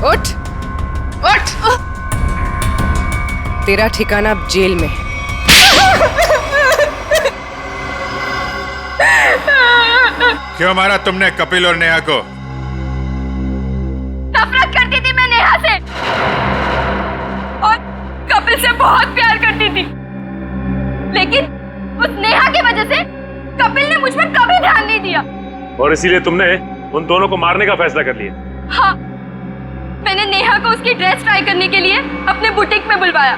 उठ, उठ। तेरा ठिकाना अब जेल में है। क्यों मारा तुमने कपिल और नेहा को? नफरत करती थी मैं नेहा से और कपिल से बहुत प्यार करती थी, लेकिन उस नेहा की वजह से कपिल ने मुझ पर कभी ध्यान नहीं दिया। और इसीलिए तुमने उन दोनों को मारने का फैसला कर लिया? हाँ, मैंने नेहा को उसकी ड्रेस ट्राई करने के लिए अपने बुटीक में बुलवाया।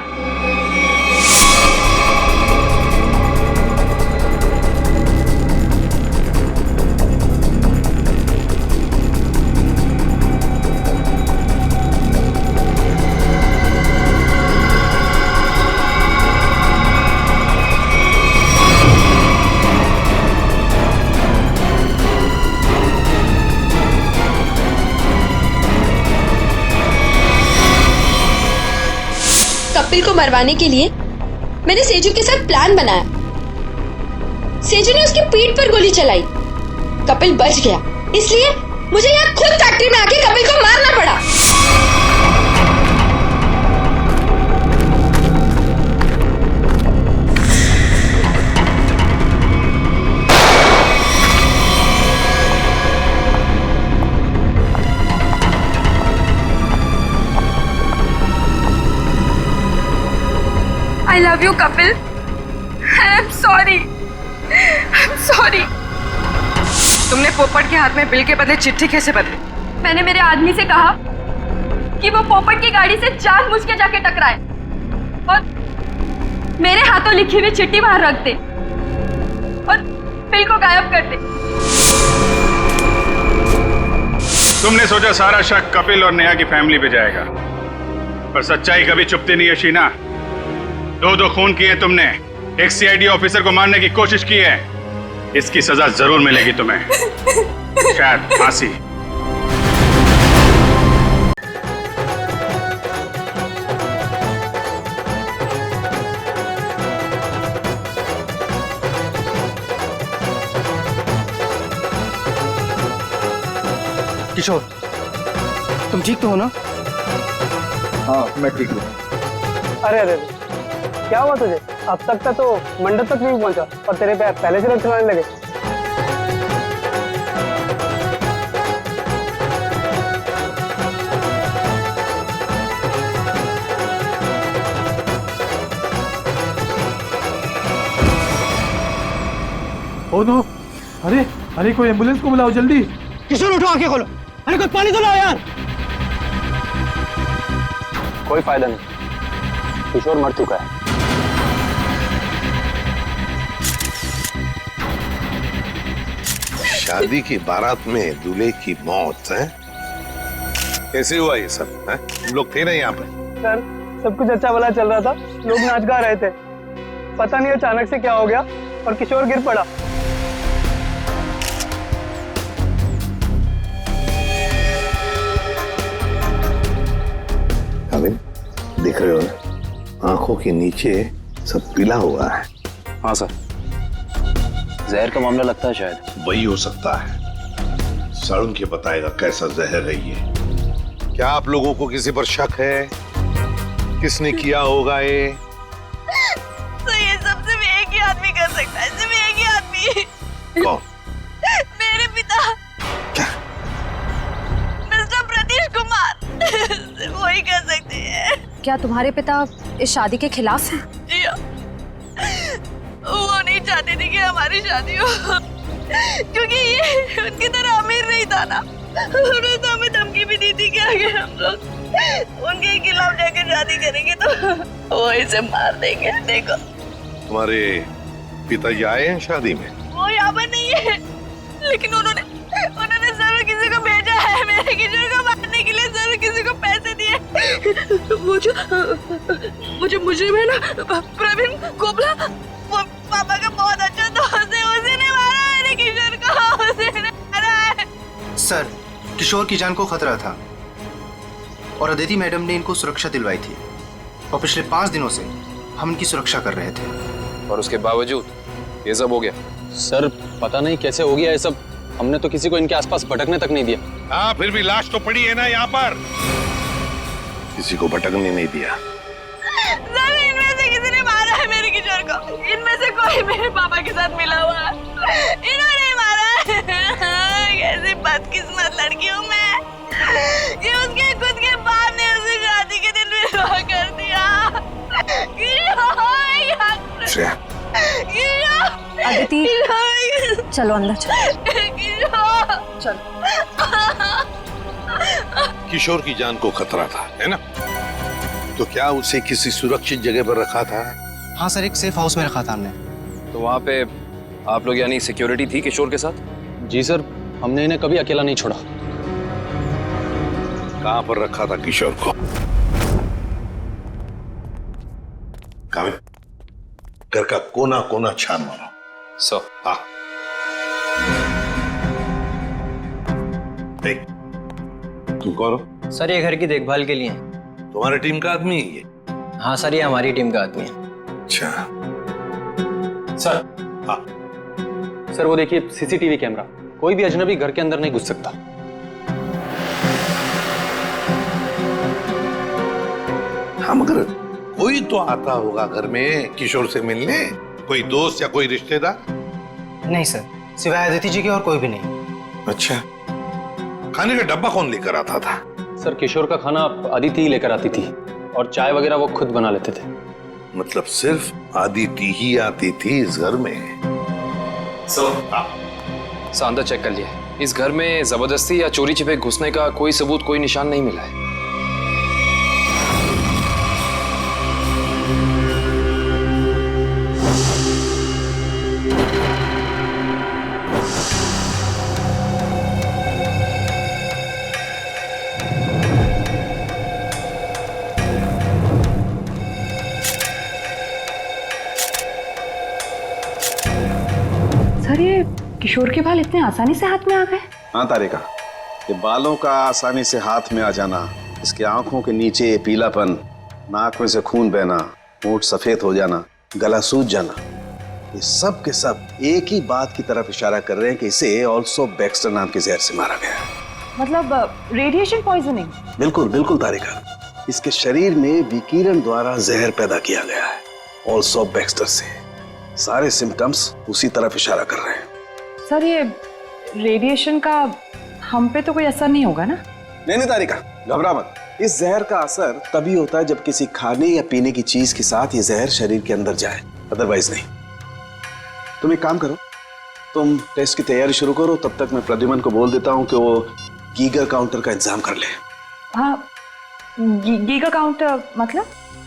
कपिल को मरवाने के लिए मैंने सेजू के साथ प्लान बनाया। सेजू ने उसकी पीठ पर गोली चलाई, कपिल बच गया, इसलिए मुझे यहाँ खुद फैक्ट्री में आके कपिल को मारना पड़ा। I love you, Kapil. I'm sorry. I'm sorry. तुमने पोपट के हाथ में बिल के बदले चिट्ठी कैसे बदली? मैंने मेरे आदमी से कहा कि वो पोपट की गाड़ी से जानबूझ के जाके टकराए और मेरे हाथों लिखी हुई चिट्ठी बाहर रख दे और बिल को गायब कर दे। तुमने सोचा सारा शक कपिल और नेहा की फैमिली पे जाएगा, पर सच्चाई कभी छुपती नहीं है शीना। दो खून किए तुमने, एक सीआईडी ऑफिसर को मारने की कोशिश की है। इसकी सजा जरूर मिलेगी तुम्हें, शायद फांसी। किशोर, तुम ठीक तो हो ना? हाँ मैं ठीक हूँ। अरे अरे क्या हुआ तुझे? अब तक तो मंडप तक नहीं पहुंचा और तेरे पैर पहले से लड़खड़ाने लगे। ओ नो, अरे अरे कोई एम्बुलेंस को बुलाओ जल्दी। किशोर उठो, आंखें खोलो। अरे कोई पानी तो लाओ यार। कोई फायदा नहीं, किशोर मर चुका है। शादी की बारात में दूल्हे की मौत है? कैसे हुआ ये सब है? तुम लोग थे ना यहाँ पे? सर सब कुछ अच्छा भला चल रहा था, लोग नाच गा रहे थे, पता नहीं अचानक से क्या हो गया और किशोर गिर पड़ा। अभी दिख रहे हो ना, आंखों के नीचे सब पीला हुआ है। हाँ सर, जहर का मामला लगता है शायद। वही हो सकता है। सारुण के बताएगा कैसा जहर है ये। क्या आप लोगों को किसी पर शक है? किसने किया होगा ये? तो ये सब सिर्फ एक ही आदमी कर सकता है, सिर्फ एक ही आदमी। कौन? मेरे पिता। क्या? मिस्टर प्रतीश कुमार। सिर्फ वही कर सकते हैं। क्या तुम्हारे पिता इस शादी के खिलाफ हैं? जी हाँ। वो नहीं चाहते थे कि हमारी शादी हो, क्योंकि ये उनकी तरह अमीर नहीं था ना। उन्होंने तो हमें धमकी भी दी थी कि अगर हम लोग उनके खिलाफ जाकर शादी करेंगे तो वो इसे मार देंगे। देखो, तुम्हारे पिताजी आए हैं शादी में? वो यहाँ पर नहीं है, लेकिन उन्होंने जरूर किसी को भेजा है मेरे किशोर को मारने के लिए। जरूर किसी को पैसे दिए। वो जो मुजरिम है ना, प्रवीण कोबला, वो पापा का बहुत अच्छा दोस्त है। उसी ने मारा मेरे किशोर को, उसी ने मारा है। सर, किशोर की जान को खतरा था और अदिति मैडम ने इनको सुरक्षा दिलवाई थी और पिछले 5 दिनों से हम इनकी सुरक्षा कर रहे थे। और उसके बावजूद ये सब हो गया। सर पता नहीं कैसे हो गया ये सब, हमने तो किसी को इनके आसपास भटकने तक नहीं दिया। हाँ, फिर भी लाश तो पड़ी है ना यहाँ पर। किसी को भटकने नहीं दिया। इनमें से किसी ने मारा है मेरे किशोर को। इनमें से कोई मेरे पापा के साथ मिला हुआ है। इन्होंने मारा है। कैसी बदकिस्मत लड़की हूँ मैं कि उसके खुद के बाप ने उसे शादी के दिन विधवा कर दिया। अदिति, चलो अंदर चलो। किशोर की जान को खतरा था, है ना? तो क्या उसे किसी सुरक्षित जगह पर रखा था? हाँ सर, एक सेफ हाउस में रखा था हमने। तो वहाँ पे आप लोग यानी सिक्योरिटी थी किशोर के साथ? जी सर, हमने इन्हें कभी अकेला नहीं छोड़ा। कहाँ पर रखा था किशोर को? कामिल, घर का कोना कोना छान मारो। सर। हाँ। देख, तुम कौन हो? सर ये घर की देखभाल के लिए। तुम्हारी टीम का आदमी है ये? हाँ सर, ये हमारी टीम का आदमी है। अच्छा सर। हाँ सर, वो देखिए सीसीटीवी कैमरा, कोई भी अजनबी घर के अंदर नहीं घुस सकता। हाँ, मगर कोई तो आता होगा घर में किशोर से मिलने, कोई दोस्त या कोई रिश्तेदार? नहीं सर, सिवाय अदिति जी के और कोई भी नहीं। अच्छा, खाने का डब्बा कौन लेकर आता था? सर, किशोर का खाना अदिति ही लेकर आती थी और चाय वगैरह वो खुद बना लेते थे। मतलब सिर्फ अदिति ही आती थी इस घर में? सर, अंदर चेक कर लिया, इस घर में जबरदस्ती या चोरी छिपे घुसने का कोई सबूत, कोई निशान नहीं मिला है। सर, ये किशोर के बाल इतने आसानी से हाथ में आ गए? हाँ तारिका, ये बालों का आसानी से हाथ में आ जाना, इसके आंखों के नीचे पीलापन, नाक में से खून बहना, होंठ सफेद हो जाना, गला सूज जाना, ये सब के सब एक ही बात की तरफ इशारा कर रहे हैं कि इसे ऑल्सो बैक्स्टर नाम के जहर से मारा गया। मतलब रेडिएशन पॉइजनिंग? बिल्कुल बिल्कुल तारिका, इसके शरीर में विकिरण द्वारा जहर पैदा किया गया है, ऑल्सो बैक्स्टर से। सारे सिम्टम्स उसी तरफ इशारा कर रहे हैं। सर, ये रेडिएशन का हम पे तो कोई असर नहीं होगा ना? नहीं तारिका, घबरा मत। इस जहर का असर तभी होता है जब किसी खाने या पीने की चीज के साथ ये जहर शरीर के अंदर जाए, अदरवाइज नहीं। तुम एक काम करो, तुम टेस्ट की तैयारी शुरू करो, तब तक मैं प्रद्युमन को बोल देता हूँ कि वो गीगर काउंटर का इंतजाम कर ले। हाँ, गीगर काउंटर मतलब?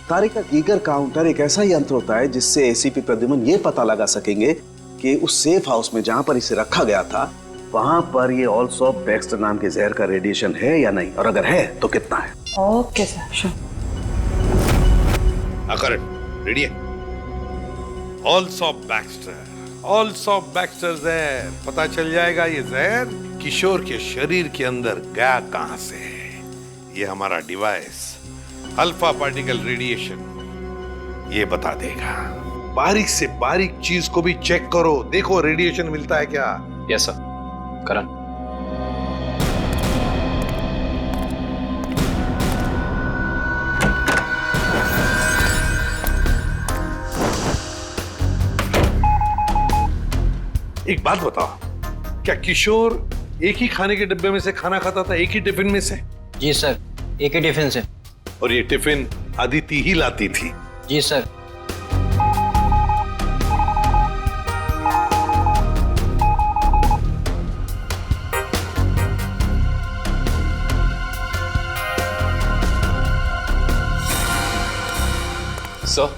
तारिका, गीगर काउंटर एक ऐसा यंत्र होता है जिससे एसीपी प्रद्युमन ये पता लगा सकेंगे कि उस सेफ हाउस में जहां पर इसे रखा गया था वहां पर ये ऑल्सो बैक्स्टर नाम के जहर का रेडिएशन है या नहीं, और अगर है तो कितना है। Okay sir. करेक्ट, रेडी है। ऑल्सो बैक्स्टर जहर, पता चल जाएगा ये जहर किशोर के शरीर के अंदर गया कहां से है। ये हमारा डिवाइस अल्फा पार्टिकल रेडिएशन ये बता देगा। बारीक से बारीक चीज को भी चेक करो, देखो रेडिएशन मिलता है क्या। Yes sir. करण, एक बात बताओ, क्या किशोर एक ही खाने के डिब्बे में से खाना खाता था, एक ही टिफिन में से? जी सर, एक ही टिफिन से। और ये टिफिन अदिति ही लाती थी? जी सर। सर,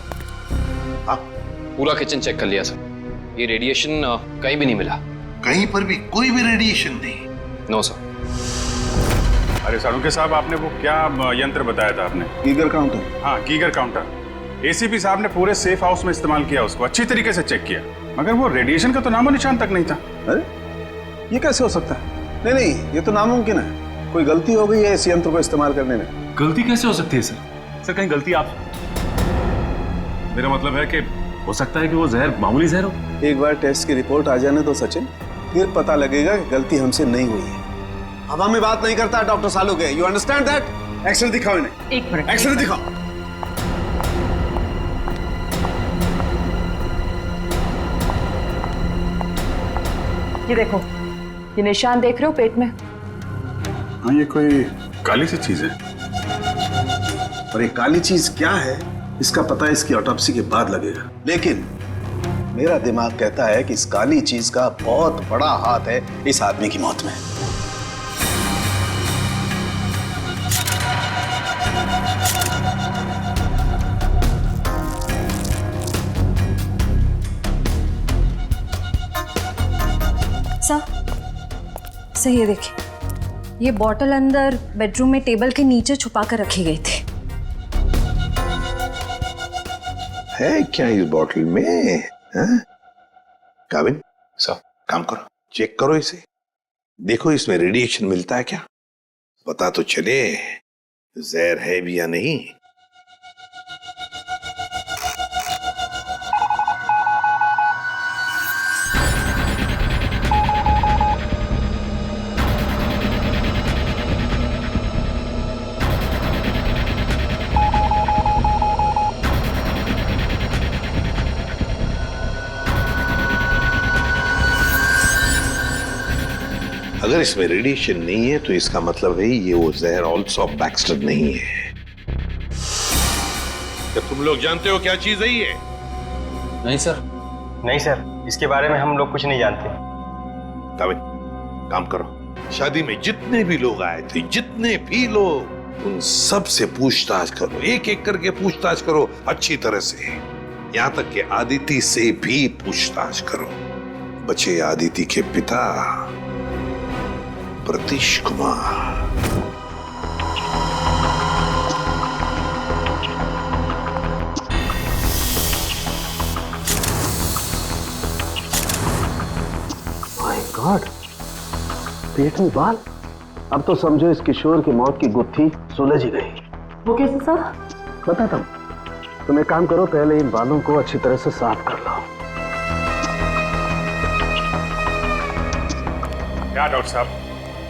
पूरा किचन चेक कर लिया सर, ये रेडिएशन कहीं भी नहीं मिला। कहीं पर भी कोई भी रेडिएशन नहीं? No sir. अरे सालुंके साहब, आपने वो क्या यंत्र बताया था आपने? Geiger counter. हाँ, गीगर काउंटर। एसीपी साहब ने पूरे सेफ हाउस में इस्तेमाल किया, उसको अच्छी तरीके से चेक किया, मगर वो रेडिएशन का तो नामो निशान तक नहीं था। अरे ये कैसे हो सकता है? नहीं, ये तो नामुमकिन है। कोई गलती हो गई है इस यंत्र को इस्तेमाल करने में। गलती कैसे हो सकती है सर? सर कहीं गलती आप, मेरा मतलब है कि हो सकता है कि वो जहर मामूली जहर हो। एक बार टेस्ट की रिपोर्ट आ जाने दो सचिन, फिर पता लगेगा कि गलती हमसे नहीं हुई है। हवा में बात नहीं करता doctor Saluke, you understand that? X ray दिखाओ इन्हें। एक मिनट, एक्सरे दिखाओ। ये देखो, ये निशान देख रहे हो पेट में? हाँ, ये कोई काली सी चीज है। और ये काली चीज क्या है इसका पता इसकी ऑटोप्सी के बाद लगेगा, लेकिन मेरा दिमाग कहता है कि इस काली चीज का बहुत बड़ा हाथ है इस आदमी की मौत में। सर ये देखिए, ये बॉटल अंदर बेडरूम में टेबल के नीचे छुपा कर रखी गई थी। है क्या इस बॉटल में? काविन सर, काम करो, चेक करो इसे, देखो इसमें रेडिएशन मिलता है क्या, पता तो चले जहर है भी या नहीं। अगर इसमें रेडिएशन नहीं है तो इसका मतलब है ये वो जहर ऑल्सो बैक्स्टर नहीं है। क्या तुम लोग जानते हो क्या चीज है ये? नहीं सर। नहीं सर, इसके बारे में हम लोग कुछ नहीं जानते। काविन, काम करो, शादी में जितने भी लोग आए थे, जितने भी लोग, उन सब से पूछताछ करो, एक एक करके पूछताछ करो अच्छी तरह से, यहां तक कि आदिति से भी पूछताछ करो। बचे आदिति के पिता प्रतीश कुमार। माय गॉड, पेट में बाल। अब तो समझो इस किशोर की मौत की गुत्थी सुलझ ही गई। वो कैसे सर? बताता हूं, तुम एक काम करो, पहले इन बालों को अच्छी तरह से साफ कर लो। क्या डॉक्टर साहब,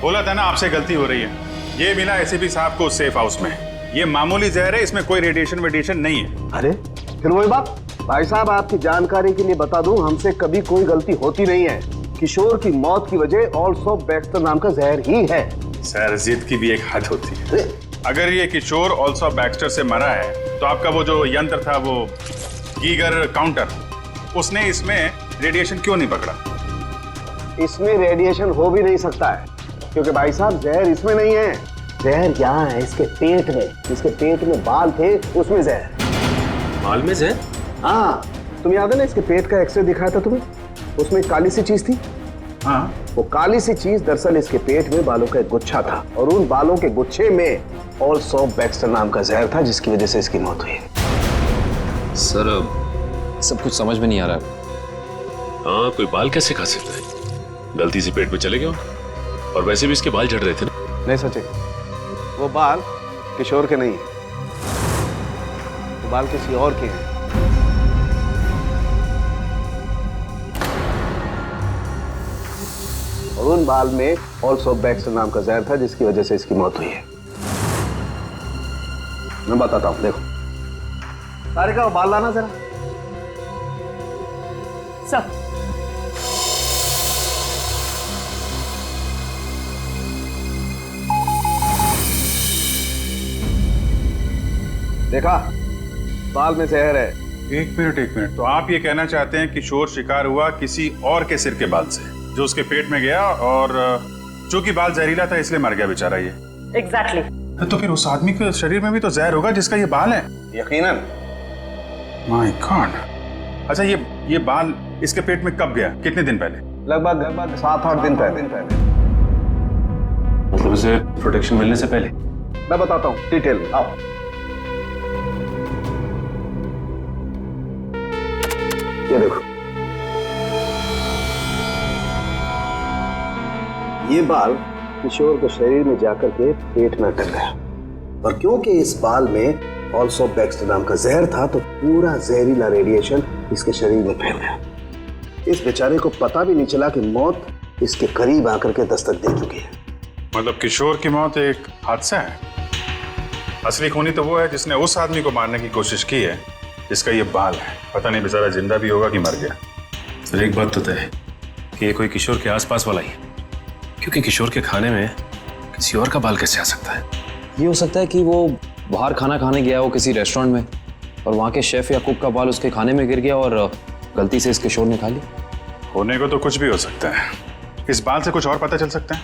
बोला था ना आपसे गलती हो रही है। ये मिला एसीपी साहब को सेफ हाउस में, ये मामूली जहर है, इसमें कोई रेडिएशन नहीं है। अरे फिर वही बात, भाई साहब आपकी जानकारी के लिए बता दूं, हमसे कभी कोई गलती होती नहीं है। किशोर की मौत की वजह ऑल्सो बैक्स्टर नाम का जहर ही है। सर, जिद की भी एक हद होती है। अगर ये किशोर ऑल्सो बैक्स्टर से मरा है तो आपका वो जो यंत्र था, वो गीगर काउंटर, उसने इसमें रेडिएशन क्यों नहीं पकड़ा? इसमें रेडिएशन हो भी नहीं सकता है, क्योंकि भाई साहब जहर इसमें नहीं है, जहर यहाँ है इसके पेट में। इसके पेट में बाल थे, उसमें जहर। बाल में जहर? हाँ, तुम याद है ना इसके पेट का एक्सरे दिखाया था तुम्हें, उसमें एक काली सी चीज थी। हाँ, वो काली सी चीज दरअसल इसके पेट में बालों का एक गुच्छा था और उन बालों के गुच्छे में ऑल्सो बैक्स्टर नाम का जहर था जिसकी वजह से इसकी मौत हुई। सर सब कुछ समझ में नहीं आ रहा। हाँ, कोई बाल कैसे खा सकता है? गलती से पेट में चले गए हो। और वैसे भी इसके बाल झड़ रहे थे ना। नहीं सचे, वो बाल किशोर के नहीं है, वो बाल किसी और के हैं। और उन बाल में ऑल्सो बैक्स्टर नाम का जहर था जिसकी वजह से इसकी मौत हुई है। मैं बताता हूं, देखो सारिका, वो बाल लाना जरा। सब देखा, बाल में जहर है। एक मिनट। तो आप ये कहना चाहते हैं किशोर शिकार हुआ किसी और के सिर के बाल से, जो उसके पेट में गया, और चूंकि बाल जहरीला था इसलिए मर गया बेचारा ये। एग्जैक्टली। तो फिर उस आदमी के शरीर में भी तो जहर होगा जिसका ये बाल है। यकीनन। My God. अच्छा, ये बाल इसके पेट में कब गया? कितने दिन पहले? लगभग 7-8 दिन पहले। मतलब उसे प्रोटेक्शन मिलने से पहले? मैं बताता हूँ डिटेल में, आओ। ये देखो, ये बाल किशोर के शरीर में जाकर के पेट में अटक गया, और क्योंकि इस बाल में ऑल्सो बैक्स्टर नाम का जहर था तो पूरा जहरीला रेडिएशन इसके शरीर में फैल गया। इस बेचारे को पता भी नहीं चला कि मौत इसके करीब आकर के दस्तक दे चुकी है। मतलब किशोर की मौत एक हादसा है। असली खूनी तो वो है जिसने उस आदमी को मारने की कोशिश की है जिसका ये बाल है। पता नहीं बेचारा जिंदा भी होगा कि मर गया। सर, एक बात तो तय है कि ये कोई किशोर के आसपास वाला ही है, क्योंकि किशोर के खाने में किसी और का बाल कैसे आ सकता है? ये हो सकता है कि वो बाहर खाना खाने गया हो किसी रेस्टोरेंट में, और वहाँ के शेफ या कुक का बाल उसके खाने में गिर गया और गलती से इस किशोर ने खा लिया। होने को तो कुछ भी हो सकता है। इस बाल से कुछ और पता चल सकता है?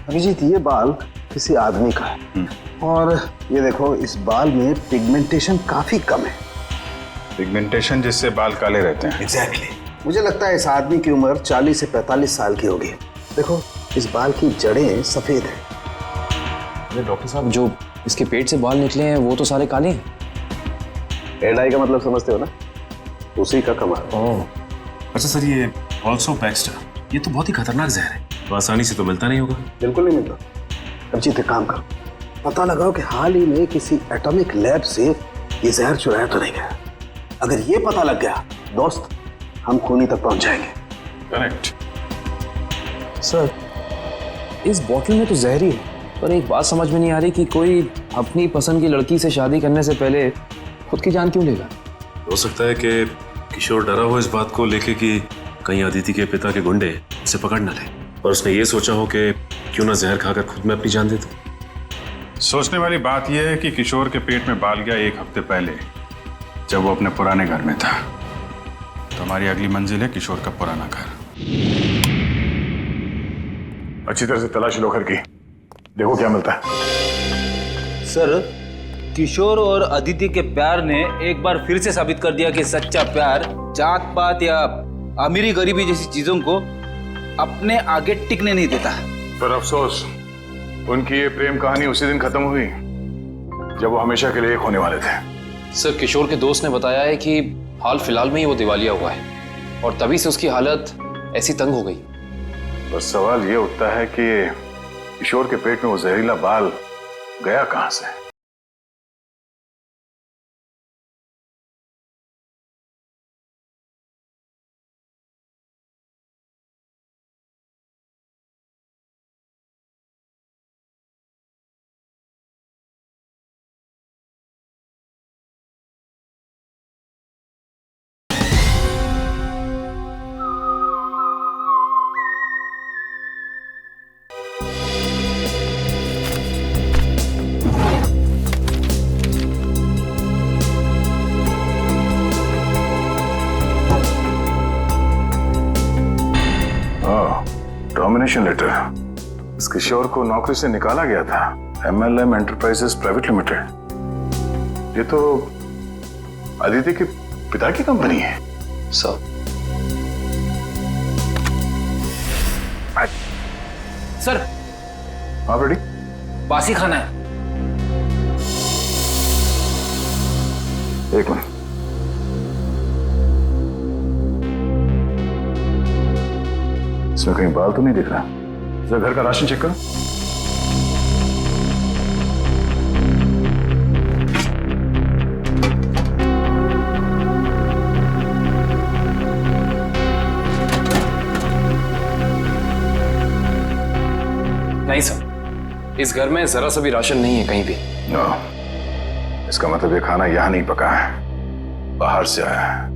अभिजीत, ये बाल किसी आदमी का है, और ये देखो इस बाल में पिगमेंटेशन काफी कम है। पिगमेंटेशन जिससे बाल काले रहते हैं। एग्जैक्टली। मुझे लगता है इस आदमी की उम्र 40 से 45 साल की होगी। देखो, इस बाल की जड़ें सफेद हैं। अरे डॉक्टर साहब, जो इसके पेट से बाल निकले हैं वो तो सारे काले हैं। हेयर डाई का मतलब समझते हो ना, उसी का कमाल। ओह, अच्छा सर, ये ऑल्सो बैक्स्टर, ये तो बहुत ही खतरनाक जहर है, तो आसानी से तो मिलता नहीं होगा। बिल्कुल नहीं मिलता। अभिजीत, एक काम करो, पता लगाओ कि हाल ही में किसी एटॉमिक लैब से ये जहर चुराया तो नहीं गया। अगर ये पता लग गया दोस्त, हम खूनी तक पहुंच जाएंगे। करेक्ट। सर, इस बॉटल में तो जहर ही है, पर एक बात समझ में नहीं आ रही कि कोई अपनी पसंद की लड़की से शादी करने से पहले खुद की जान क्यों लेगा? हो सकता है कि किशोर डरा हो इस बात को लेके कि कहीं अदिति के पिता के गुंडे उसे पकड़ न ले, और उसने ये सोचा हो कि क्यों ना जहर खाकर खुद में अपनी जान दे दो। सोचने वाली बात यह है कि किशोर के पेट में बाल गया 1 हफ्ते पहले, जब वो अपने पुराने घर में था। तो हमारी अगली मंजिल है किशोर का पुराना घर। अच्छी तरह से तलाशी लो घर की, देखो क्या मिलता है। सर, किशोर और अदिति के प्यार ने एक बार फिर से साबित कर दिया कि सच्चा प्यार जात पात या अमीरी गरीबी जैसी चीजों को अपने आगे टिकने नहीं देता। पर अफसोस, उनकी ये प्रेम कहानी उसी दिन खत्म हुई जब वो हमेशा के लिए एक होने वाले थे। सर, किशोर के दोस्त ने बताया है कि हाल फिलहाल में ही वो दिवालिया हुआ है, और तभी से उसकी हालत ऐसी तंग हो गई। बस सवाल ये उठता है कि किशोर के पेट में वो जहरीला बाल गया कहां से? Termination letter. इस किशोर को नौकरी से निकाला गया था MLM एंटरप्राइजेस प्राइवेट लिमिटेड। ये तो अदिति के पिता की कंपनी है? सर सर हाँ रेडी? बासी खाना है। एक मिनट। इसमें कहीं बाल तो नहीं दिख रहा? जरा घर का राशन चेक करो। नहीं सर, इस घर में जरा सा भी राशन नहीं है कहीं भी। नो, इसका मतलब ये खाना यहां नहीं पका है, बाहर से आया है।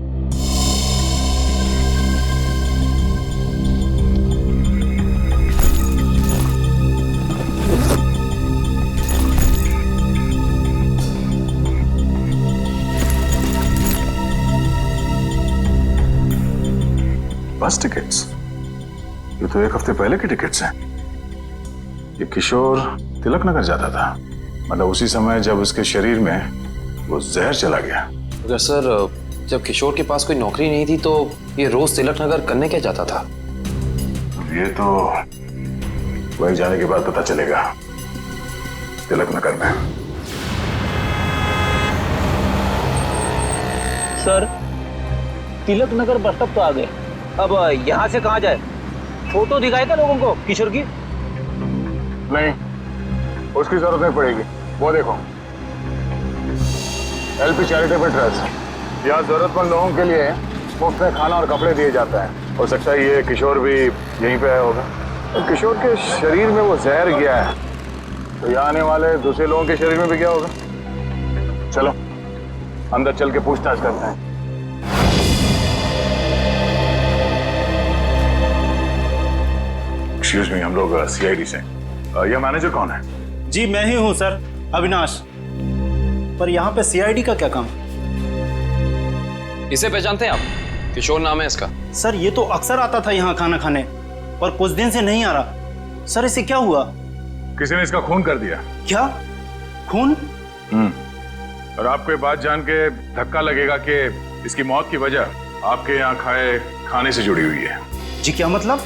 बस टिकट्स? ये तो एक हफ्ते पहले की टिकट्स हैं। ये किशोर तिलक नगर जाता था, मतलब उसी समय जब उसके शरीर में वो जहर चला गया। अगर सर जब किशोर के पास कोई नौकरी नहीं थी तो ये रोज तिलक नगर करने क्या जाता था? ये तो वही जाने के बाद पता चलेगा। तिलक नगर में sir Tilak Nagar bus stop तो आ गए, अब यहाँ से कहाँ जाए? फोटो दिखाए क्या लोगों को किशोर की? नहीं, उसकी जरूरत नहीं पड़ेगी। वो देखो, एलपी चैरिटेबल ट्रस्ट, यहाँ जरूरतमंद लोगों के लिए मुफ्त में खाना और कपड़े दिए जाता है। हो सकता है ये किशोर भी यहीं पे आया होगा। तो किशोर के शरीर में वो जहर गया है, तो यहाँ आने वाले दूसरे लोगों के शरीर में भी क्या होगा? चलो अंदर चल के पूछताछ करते हैं। एक्सक्यूज मी, हम लोग सीआईडी से। यह मैनेजर कौन है? जी मैं ही हूँ सर, अविनाश। पर यहाँ पे सीआईडी का क्या काम? इसे पहचानते हैं आप? किशोर नाम है इसका। सर ये तो अक्सर आता था यहाँ खाना खाने, पर कुछ दिन से नहीं आ रहा। सर इसे क्या हुआ? किसी ने इसका खून कर दिया। क्या खून? और आपको ये बात जान के धक्का लगेगा कि इसकी मौत की वजह आपके यहाँ खाए खाने से जुड़ी हुई है। जी क्या मतलब?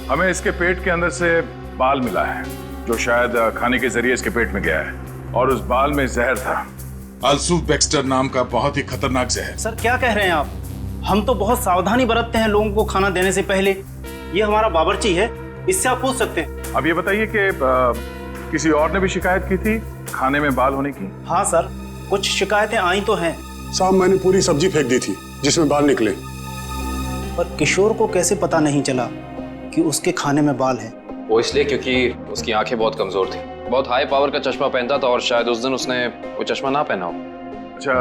हमें इसके पेट के अंदर से बाल मिला है, जो शायद खाने के जरिए इसके पेट में गया है, और उस बाल में जहर था। अल्सूफ बेक्स्टर नाम का बहुत ही खतरनाक जहर। सर क्या कह रहे हैं आप? हम तो बहुत सावधानी बरतते हैं लोगों को खाना देने से पहले। ये हमारा बावर्ची है, इससे आप पूछ सकते हैं। अब ये बताइए कि किसी और ने भी शिकायत की थी खाने में बाल होने की? हाँ सर, कुछ शिकायतें आई तो हैं। साहब मैंने पूरी सब्जी फेंक दी थी जिसमें बाल निकले। पर किशोर को कैसे पता नहीं चला कि उसके खाने में बाल है? वो इसलिए क्योंकि उसकी आंखें बहुत कमजोर थी, बहुत हाई पावर का चश्मा पहनता था और शायद उस दिन उसने वो चश्मा ना पहना हो। अच्छा,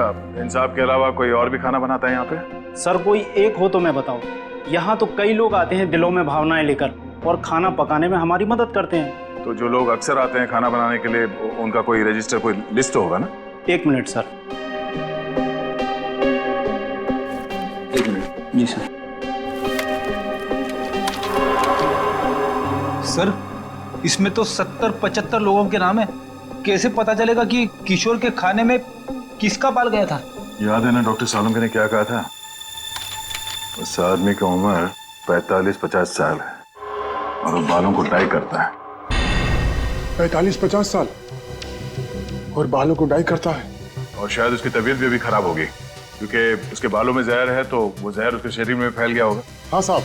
इन साहब के अलावा कोई और भी खाना बनाता है यहाँ पे? सर कोई एक हो तो मैं बताऊं। यहाँ तो कई लोग आते हैं दिलों में भावनाएं लेकर और खाना पकाने में हमारी मदद करते हैं। तो जो लोग अक्सर आते हैं खाना बनाने के लिए, उनका कोई रजिस्टर, कोई लिस्ट होगा ना? एक मिनट सर। एक मिनट। जी सर। सर इसमें तो 70-75 लोगों के नाम है, कैसे पता चलेगा कि किशोर के खाने में किसका बाल गया था? याद है ना डॉक्टर सालुंके ने क्या कहा था? उस आदमी की उम्र 45-50 साल है और वो बालों को डाई करता है। 45-50 साल और बालों को डाई करता है? और शायद उसकी तबीयत भी अभी खराब होगी, क्योंकि उसके बालों में जहर है, तो वो जहर उसके शरीर में फैल गया होगा। हाँ साहब,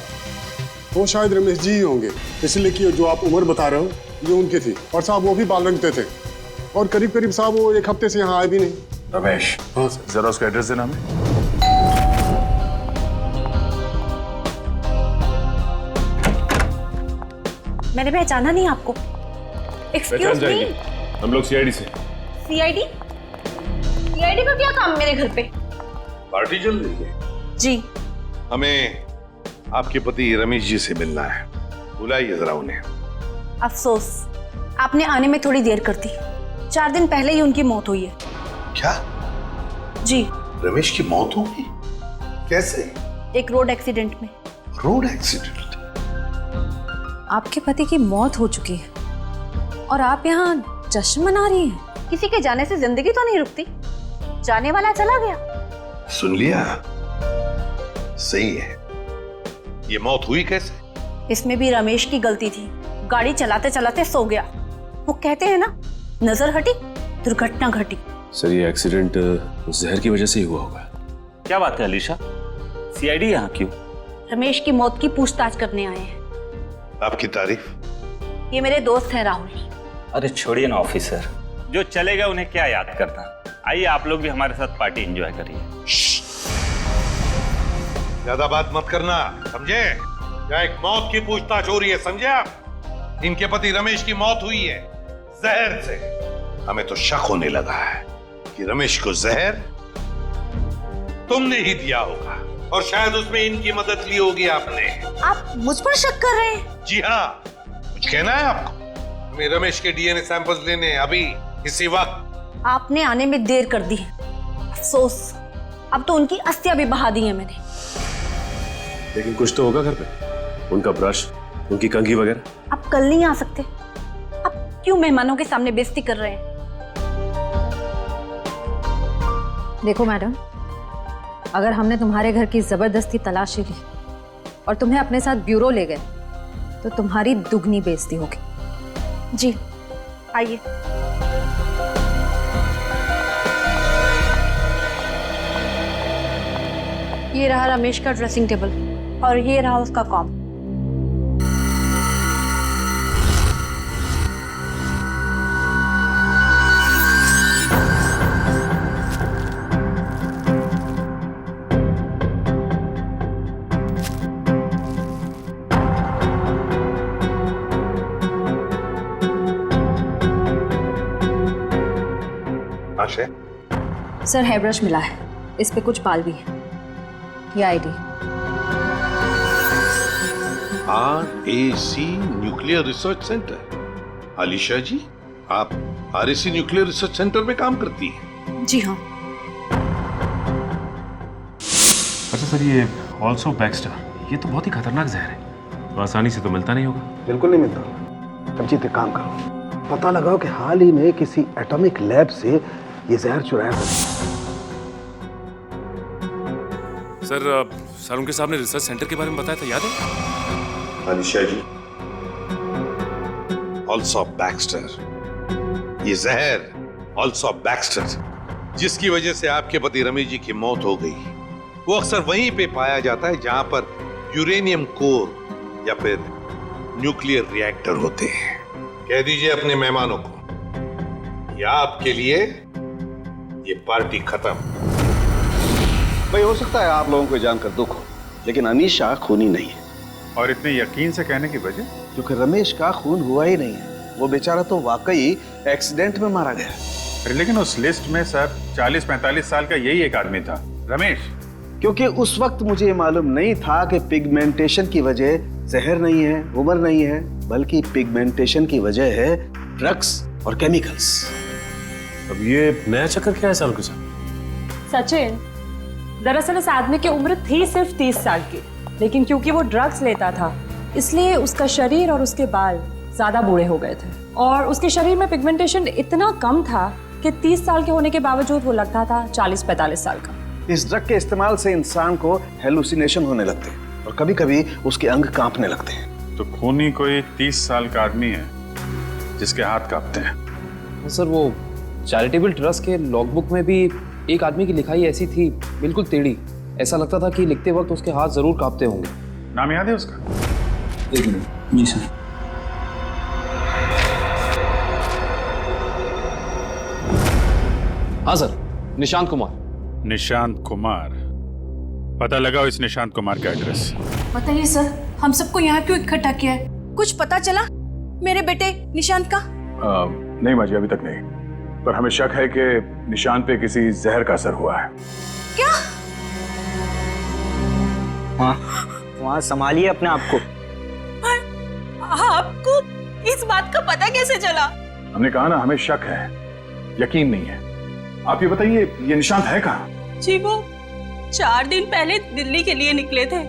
वो शायद रमेश जी ही होंगे, इसलिए कि जो आप उम्र बता रहे हो ये उनकी थी। और साहब वो भी बाल रंगते थे और करीब करीब साहब वो एक हफ्ते से यहाँ आए भी नहीं। रमेश? हाँ सर। जरा उसका एड्रेस देना हमें। मैंने पहचाना नहीं आपको। एक्सक्यूज मी, हम लोग सीआईडी से। सीआईडी? सीआईडी का क्या काम मेरे घर पे? पार्टी चल रही है जी। हमें आपके पति रमेश जी से मिलना है, बुलाइए जरा उन्हें। अफसोस, आपने आने में थोड़ी देर कर दी। 4 दिन पहले ही उनकी मौत हुई है। क्या? जी। रमेश की मौत हो गई? कैसे? एक रोड एक्सीडेंट में। Road accident? आपके पति की मौत हो चुकी है और आप यहाँ जश्न मना रही हैं। किसी के जाने से जिंदगी तो नहीं रुकती। जाने वाला चला गया, सुन लिया? सही है। ये मौत हुई कैसे? इसमें भी रमेश की गलती थी। गाड़ी चलाते चलाते सो गया। वो कहते हैं ना, नजर हटी दुर्घटना घटी। सर ये एक्सीडेंट जहर की वजह से ही हुआ होगा। क्या बात है अलीशा, सीआईडी यहाँ क्यों? रमेश की मौत की पूछताछ करने आए हैं। आपकी तारीफ? ये मेरे दोस्त हैं राहुल। अरे छोड़िए ना ऑफिसर, जो चले गए उन्हें क्या याद करना। आइए आप लोग भी हमारे साथ पार्टी एंजॉय करिए। ज्यादा बात मत करना, समझे? क्या एक मौत की पूछताछ हो रही है, समझे आप? इनके पति रमेश की मौत हुई है जहर से। हमें तो शक होने लगा है कि रमेश को जहर तुमने ही दिया होगा और शायद उसमें इनकी मदद ली होगी आपने। आप मुझ पर शक कर रहे हैं? जी हाँ, कुछ कहना है आपको? हमें रमेश के डीएनए सैंपल्स लेने अभी इसी वक्त। आपने आने में देर कर दी। अफसोस, अब तो उनकी अस्थियां भी बहा दी हैं मैंने। लेकिन कुछ तो होगा घर पे, उनका ब्रश, उनकी कंघी वगैरह। आप कल नहीं आ सकते? आप क्यों मेहमानों के सामने बेइज्जती कर रहे हैं? देखो मैडम, अगर हमने तुम्हारे घर की जबरदस्ती तलाशी ली और तुम्हें अपने साथ ब्यूरो ले गए तो तुम्हारी दुगनी बेइज्जती होगी। जी आइए। ये रहा रमेश का ड्रेसिंग टेबल और ये रहा उसका कॉम। सर हेयर ब्रश मिला है, इस पे कुछ बाल भी है। ये ID. RAC nuclear research centre. Alisha ji, आप RAC न्यूक्लियर रिसर्च सेंटर में काम करती हैं? जी हाँ। अच्छा सर, ये ऑल्सो बैक्स्टर, ये तो बहुत ही खतरनाक जहर है, तो आसानी से तो मिलता नहीं होगा। बिल्कुल नहीं मिलता। अभिजीत एक काम करो, पता लगाओ कि हाल ही में किसी एटॉमिक लैब से ये जहर चुराया था। सर सारुण के साहब ने रिसर्च सेंटर के बारे में बताया था, याद है? अलीशा जी, ऑल्सो बैक्स्टर, ये जहर ऑल्सो बैक्स्टर जिसकी वजह से आपके पति रमेश जी की मौत हो गई, वो अक्सर वहीं पे पाया जाता है जहां पर यूरेनियम कोर या फिर न्यूक्लियर रिएक्टर होते हैं। कह दीजिए अपने मेहमानों को, या आपके लिए ये पार्टी खत्म। भाई हो सकता है आप लोगों को जानकर दुख हो, लेकिन अनीशा खूनी नहीं है। और इतने यकीन से कहने की वजह? क्योंकि रमेश का खून हुआ ही नहीं है, वो बेचारा तो वाकई एक्सीडेंट में मारा गया। लेकिन उस लिस्ट में सर 40-45 साल का यही एक आदमी था, रमेश। क्योंकि उस वक्त मुझे ये मालूम नहीं था कि पिगमेंटेशन की वजह जहर नहीं है, उम्र नहीं है, बल्कि पिगमेंटेशन की वजह है ड्रग्स और केमिकल्स। अब ये नया चक्कर क्या है सारुण के साथ? सचिन, दरअसल इस आदमी की उम्र थी सिर्फ 30 साल की, लेकिन क्योंकि वो ड्रग्स लेता था इसलिए उसका शरीर और उसके बाल ज्यादा बूढ़े हो गए थे और उसके शरीर में पिगमेंटेशन इतना कम था कि 30 साल के होने के बावजूद वो लगता था 40-45 साल का। इस ड्रग के इस्तेमाल से इंसान को हेलुसिनेशन होने लगते हैं और कभी कभी उसके अंग कांपने लगते हैं। तो खूनी कोई 30 साल का आदमी है जिसके हाथ कांपते हैं। सर वो चैरिटेबल ट्रस्ट के लॉगबुक में भी एक आदमी की लिखाई ऐसी थी, बिल्कुल टेढ़ी। ऐसा लगता था कि लिखते वक्त उसके हाथ जरूर कांपते होंगे। नाम याद है उसका? एक मिनट। जी सर। हाँ सर, निशांत कुमार। निशांत कुमार, पता लगाओ इस निशांत कुमार का एड्रेस। बताइए सर, हम सबको यहाँ क्यों इकट्ठा किया है? कुछ पता चला मेरे बेटे निशांत का? नहीं माजी, अभी तक नहीं, पर हमें शक है कि निशांत पे किसी जहर का असर हुआ है। क्या? वहाँ संभालिए अपने आप को। आपको इस बात का पता कैसे चला? हमने कहा ना, हमें शक है, यकीन नहीं है। आप ये बताइए, ये निशांत है कहाँ? जी वो 4 दिन पहले दिल्ली के लिए निकले थे,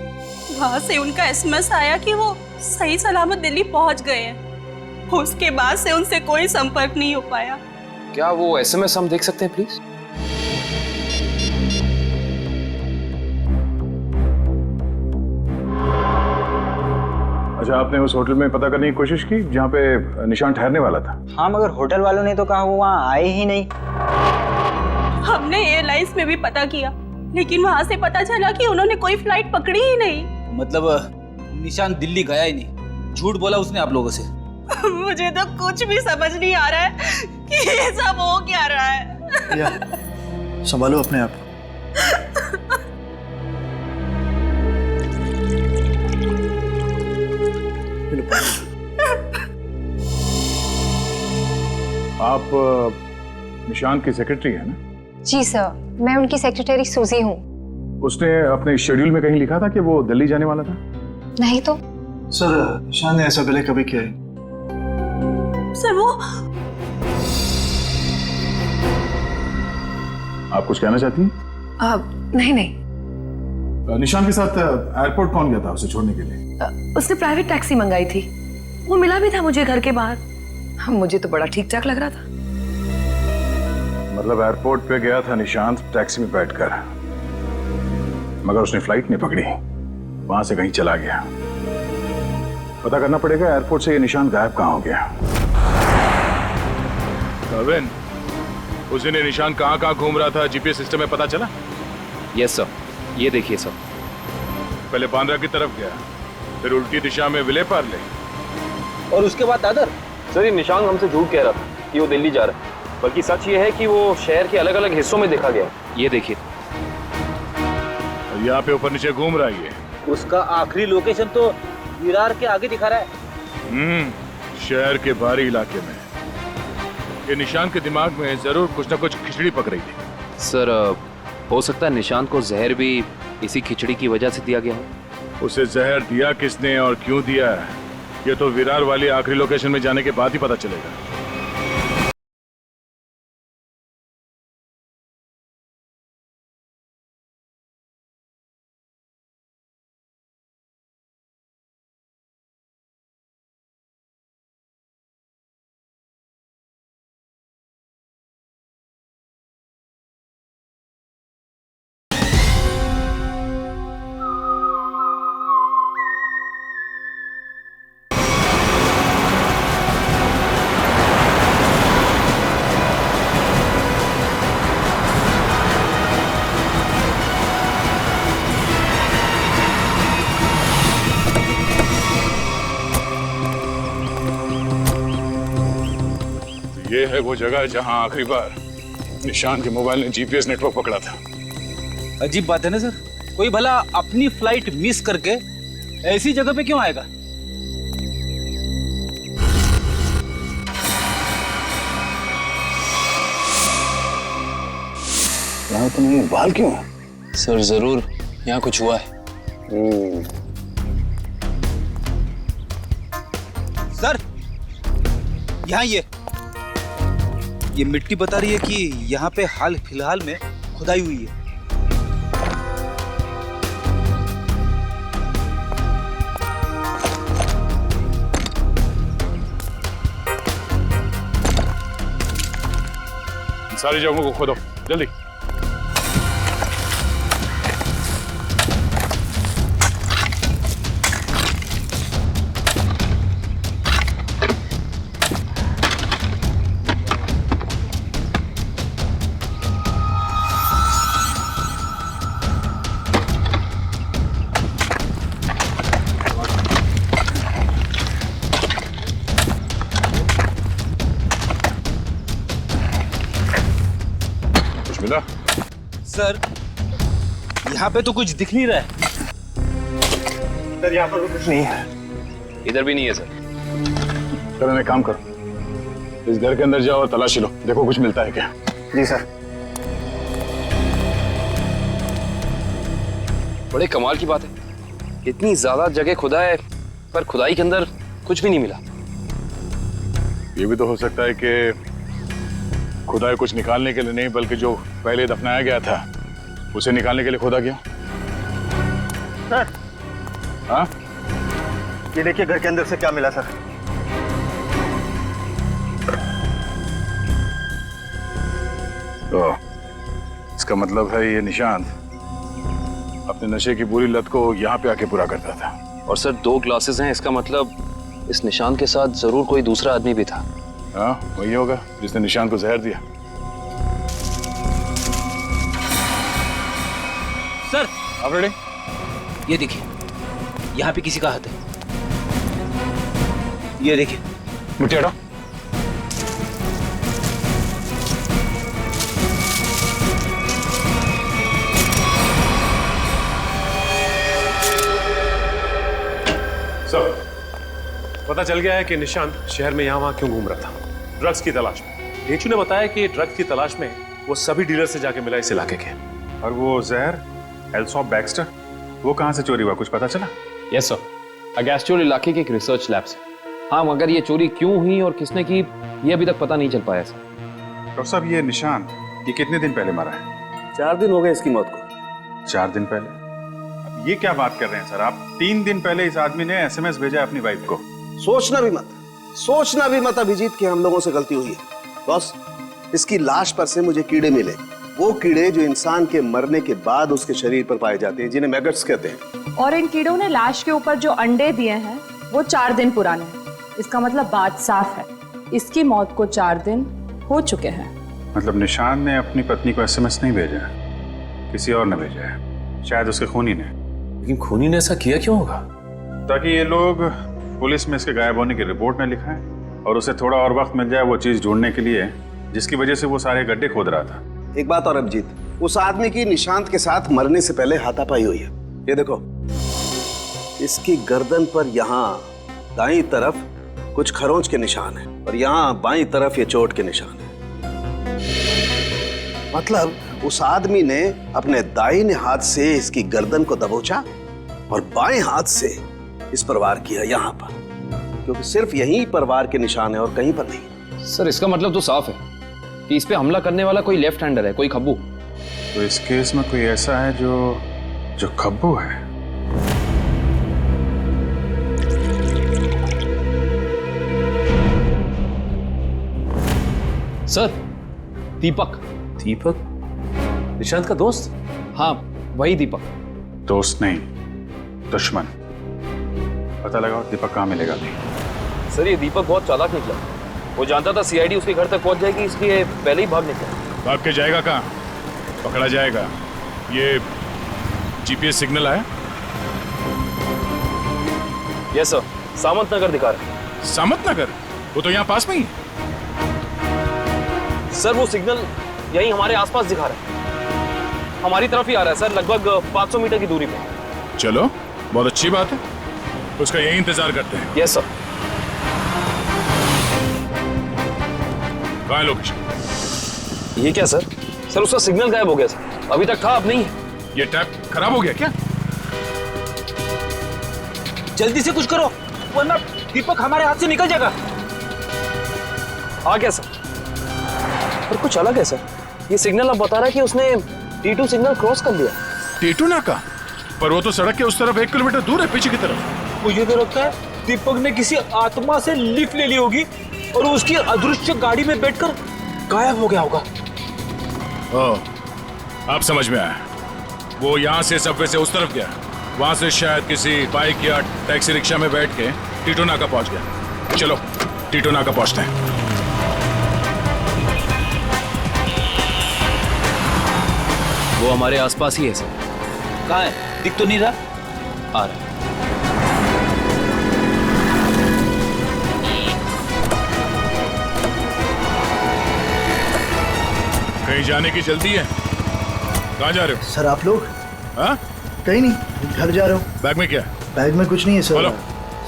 वहाँ से उनका एसएमएस आया कि वो सही सलामत दिल्ली पहुँच गए हैं। उसके बाद से उनसे कोई संपर्क नहीं हो पाया। क्या वो एसएमएस हम देख सकते हैं प्लीज? अच्छा, आपने उस होटल में पता करने की कोशिश की जहाँ पे निशान ठहरने वाला था? हाँ, मगर होटल वालों ने तो कहा वो वहाँ आए ही नहीं। हमने एयरलाइंस में भी पता किया, लेकिन वहाँ से पता चला कि उन्होंने कोई फ्लाइट पकड़ी ही नहीं। मतलब निशान दिल्ली गया ही नहीं, झूठ बोला उसने आप लोगों से। मुझे तो कुछ भी समझ नहीं आ रहा है कि ये सब हो क्या रहा है। या, संभालो अपने आप। आप निशान की सेक्रेटरी है ना? जी सर, मैं उनकी सेक्रेटरी सूजी हूँ। उसने अपने शेड्यूल में कहीं लिखा था कि वो दिल्ली जाने वाला था? नहीं तो। सर, निशान ने ऐसा पहले कभी किया है? सर वो आप कुछ कहना चाहती हैं? नहीं। निशान के साथ एयरपोर्ट कौन गया था उसे छोड़ने के लिए? उसने प्राइवेट टैक्सी मंगाई थी, वो मिला भी था मुझे घर के बाहर। मुझे तो बड़ा ठीक ठाक लग रहा था। मतलब एयरपोर्ट पे गया था निशांत टैक्सी में बैठकर, मगर उसने फ्लाइट नहीं पकड़ी, वहां से कहीं चला गया। पता करना पड़ेगा एयरपोर्ट से ये निशान गायब कहाँ हो गया। कविन, उस दिन निशान कहाँ घूम रहा था जीपीएस सिस्टम में पता चला? यस सर, ये देखिए सर। पहले बांद्रा की तरफ गया, फिर उल्टी दिशा में विले पार्ले, और उसके बाद दादर। सर, ये निशान हमसे झूठ कह रहा था कि वो दिल्ली जा रहा है, बल्कि सच ये है कि वो शहर के अलग अलग हिस्सों में देखा गया। ये देखिए, और यहाँ पे ऊपर नीचे घूम रहा है। उसका आखिरी लोकेशन तो विरार के आगे दिखा रहा है। शहर के बाहरी इलाके में। ये निशान के दिमाग में जरूर कुछ ना कुछ खिचड़ी पक रही थी। सर, हो सकता है निशान को जहर भी इसी खिचड़ी की वजह से दिया गया हो। उसे जहर दिया किसने और क्यों दिया, ये तो विरार वाली आखिरी लोकेशन में जाने के बाद ही पता चलेगा। ये है वो जगह जहां आखिरी बार निशान के मोबाइल ने जीपीएस नेटवर्क पकड़ा था। अजीब बात है ना सर, कोई भला अपनी फ्लाइट मिस करके ऐसी जगह पे क्यों आएगा? यहाँ तो नहीं, बाल क्यों? सर, जरूर यहाँ कुछ हुआ है। सर, यहाँ ये मिट्टी बता रही है कि यहाँ पे हाल फिलहाल में खुदाई हुई है। सारी जगहों को खोदो जल्दी। सर, यहाँ पे तो कुछ दिख नहीं रहा है। सर, यहाँ पर कुछ नहीं है। इधर भी नहीं है सर। चलो एक काम करो, इस घर के अंदर जाओ और तलाशी लो, देखो कुछ मिलता है क्या। जी सर। बड़े कमाल की बात है, इतनी ज्यादा जगह खुदा है पर खुदाई के अंदर कुछ भी नहीं मिला। ये भी तो हो सकता है कि खुदाई कुछ निकालने के लिए नहीं, बल्कि जो पहले दफनाया गया था उसे निकालने के लिए खोदा गया। सर, हाँ, ये देखिए घर के अंदर से क्या मिला सर। तो इसका मतलब है ये निशांत अपने नशे की बुरी लत को यहाँ पे आके पूरा करता था। और सर 2 ग्लासेस हैं, इसका मतलब इस निशान के साथ जरूर कोई दूसरा आदमी भी था। हाँ वही होगा जिसने निशान को जहर दिया। सर आप रेडी? ये देखिए, यहाँ पे किसी का हाथ है। ये देखिए। मुट्ठी हटाओ। सर, पता चल गया है कि निशांत शहर में यहाँ वहाँ क्यों घूम रहा था, ड्रग्स की तलाश में। ढेंचू ने बताया कि ड्रग्स की तलाश में वो सभी डीलर से जाके मिला इस इलाके के। और वो जहर एल्सॉप बैक्स्टर, वो कहाँ से चोरी हुआ, कुछ पता चला? यस सर, अगेस्ट्योर इलाके के एक रिसर्च लैब से। हाँ, मगर ये चोरी क्यों हुई और किसने की, ये अभी तक पता नहीं चल पाया सर। डॉक्टर साहब, ये निशान ये कितने दिन पहले मरा है? 4 दिन हो गए इसकी मौत को। 4 दिन पहले? अब ये क्या बात कर रहे हैं सर आप? 3 दिन पहले इस आदमी ने SMS भेजा है अपनी वाइफ को। सोचना भी मत अभिजीत कि हम लोगों से गलती हुई है। बॉस, इसकी लाश पर से मुझे कीड़े मिले, वो कीड़े जो इंसान के मरने के बाद उसके शरीर पर पाए जाते हैं, जिन्हें मैगट्स कहते हैं। और इन कीड़ों ने लाश के ऊपर जो अंडे दिए हैं वो 4 दिन पुराने हैं। इसका मतलब बात साफ है, इसकी मौत को 4 दिन हो चुके हैं। मतलब निशान ने अपनी पत्नी को SMS नहीं भेजा, किसी और ने भेजा है, शायद उसके खूनी ने। लेकिन खूनी ने ऐसा किया क्यों होगा? ताकि ये लोग पुलिस में इसके गायब होने की रिपोर्ट न लिखाएं और उसे थोड़ा और वक्त मिल जाए वो चीज ढूंढने के लिए जिसकी वजह से वो सारे गड्ढे खोद रहा था। एक बात और अभिजीत, उस आदमी की निशांत के साथ मरने से पहले हाथापाई हुई है। ये देखो, इसकी गर्दन पर यहाँ दाईं तरफ कुछ खरोंच के निशान है और यहाँ बाईं तरफ ये चोट के निशान है। मतलब उस आदमी ने अपने दाहिने हाथ से इसकी गर्दन को दबोचा और बाएं हाथ से इस पर वार किया यहाँ पर, क्योंकि सिर्फ यहीं पर वार के निशान है और कहीं पर नहीं। सर, इसका मतलब तो साफ है कि इस पे हमला करने वाला कोई लेफ्ट हैंडर है, कोई खब्बू। तो इस केस में कोई ऐसा है जो खब्बू है। सर, दीपक। निशांत का दोस्त? हाँ, वही दीपक। दोस्त नहीं, दुश्मन। पता लगाओ दीपक कहाँ मिलेगा। नहीं सर, ये दीपक बहुत चालाक निकला। वो जानता था CID उसके घर तक पहुंच जाएगी, इसलिए पहले ही भाग निकला। भाग के जाएगा कहाँ? पकड़ा जाएगा। ये GPS सिग्नल आया? यस सर, सामंत नगर दिखा रहा है। सामंत नगर? वो तो यहाँ पास में ही। सर, वो सिग्नल यही हमारे आसपास दिखा रहा है, हमारी तरफ ही आ रहा है सर, लगभग 500 मीटर की दूरी पे। चलो, बहुत अच्छी बात है, उसका यही इंतजार करते हैं। Yes sir. कहाँ है लोकेशन? ये क्या सर? सर, उसका सिग्नल गायब हो गया सर, अभी तक था, अब नहीं है। ये टैप खराब हो गया क्या? जल्दी से कुछ करो वरना दीपक हमारे हाथ से निकल जाएगा। हाँ क्या सर? पर कुछ अलग है सर, ये सिग्नल अब बता रहा है कि उसने T2 सिग्नल क्रॉस कर लिया। T2 नाका? पर वो तो सड़क के उस तरफ 1 किलोमीटर दूर है, पीछे की तरफ। मुझे तो लगता है दीपक ने किसी आत्मा से लिफ्ट ले ली होगी और उसकी अदृश्य गाड़ी में बैठकर गायब हो गया होगा। ओह, अब समझ में आया। वो यहाँ से सबवे से उस तरफ गया, वहां से शायद किसी बाइक या टैक्सी रिक्शा में बैठ के T2 नाका पहुंच गया। चलो T2 नाका पहुंचते हैं। वो हमारे आसपास ही है सर। कहाँ है? दिख तो नहीं रहा। आ रहा है। कहीं जाने की जल्दी है? कहाँ जा रहे हो? सर आप लोग? हाँ? कहीं नहीं, घर जा रहा हूँ। बैग में क्या? बैग में कुछ नहीं है सर। खोलो।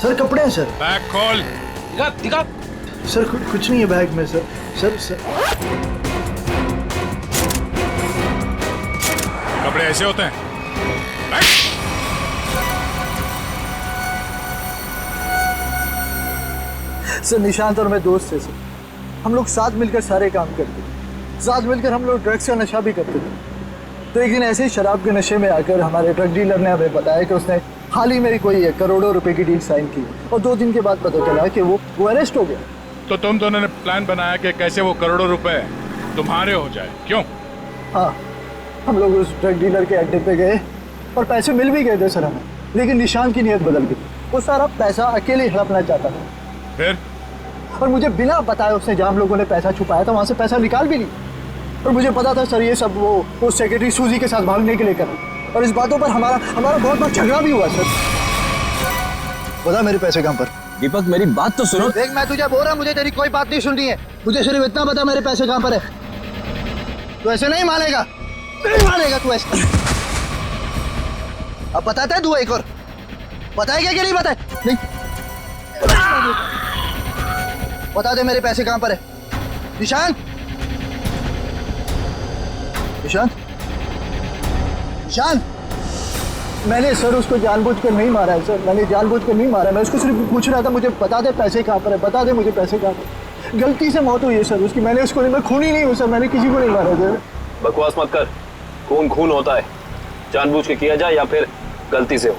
सर कपड़े हैं सर। बैग खोल। दिखा दिखा। सर कुछ नहीं है बैग में सर। सर कपड़े ऐसे होते हैं? सर निशांत और मैं दोस्त थे सर, हम लोग साथ मिलकर सारे काम करते थे, साथ मिलकर हम लोग ड्रग्स का नशा भी करते थे। तो एक दिन ऐसे ही शराब के नशे में आकर हमारे ड्रग डीलर ने हमें बताया कि उसने हाल ही में कोई करोड़ों रुपए की डील साइन की और 2 दिन के बाद पता चला कि वो अरेस्ट हो गया। तो तुम दोनों ने प्लान बनाया कि कैसे वो करोड़ों रुपए तुम्हारे हो जाए, क्यों? हाँ, हम लोग उस ड्रग डीलर के अड्डे पे गए और पैसे मिल भी गए थे सर हमें, लेकिन निशान की नीयत बदल गई। वो सारा पैसा अकेले हड़पना चाहता था। फिर? और मुझे बिना बताए उसने जहाँ हम लोगों ने पैसा छुपाया था वहाँ से पैसा निकाल भी लिया। और मुझे पता था सर ये सब वो सेक्रेटरी सूजी के साथ भागने के लिए कर। और इस बातों पर हमारा बहुत बार झगड़ा भी हुआ सर। बता मेरे पैसे कहाँ पर? दीपक मेरी बात तो सुनो। देख मैं तुझे बोल रहा हूँ, मुझे तेरी कोई बात नहीं सुननी है। मुझे सिर्फ इतना बता मेरे पैसे कहाँ पर है। तू ऐसे नहीं मानेगा, नहीं मानेगा तू ऐसे। अब बताता है तू एक और बताएगा कि नहीं बताए? नहीं बता दे मेरे पैसे कहाँ पर है। निशांत, निशांत, निशांत। मैंने सर उसको जानबूझकर नहीं मारा है सर, मैंने जानबूझकर नहीं मारा है। मैं उसको सिर्फ पूछ रहा था मुझे बता दे पैसे कहाँ पर है, बता दे मुझे पैसे कहाँ पर। गलती से मौत हुई है सर उसकी, मैंने उसको नहीं, मैं खूनी नहीं हूँ सर, मैंने किसी को नहीं मारा सर। बकवास मत कर, खून खून होता है, जानबूझ के किया जाए या फिर गलती से हो।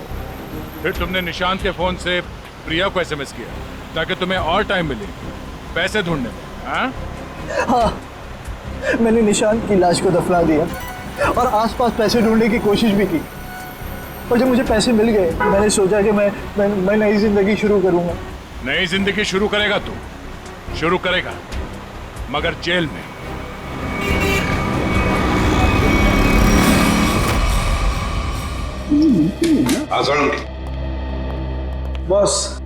फिर तुमने निशांत के फोन से प्रिया को एसएमएस किया ताकि तुम्हें और टाइम मिले पैसे ढूंढने में? हाँ, मैंने निशांत की लाश को दफना दिया और आसपास पैसे ढूंढने की कोशिश भी की। और जब मुझे पैसे मिल गए मैंने सोचा कि मैं नई जिंदगी शुरू करूंगा। नई जिंदगी शुरू करेगा तू? शुरू करेगा, मगर जेल में। बस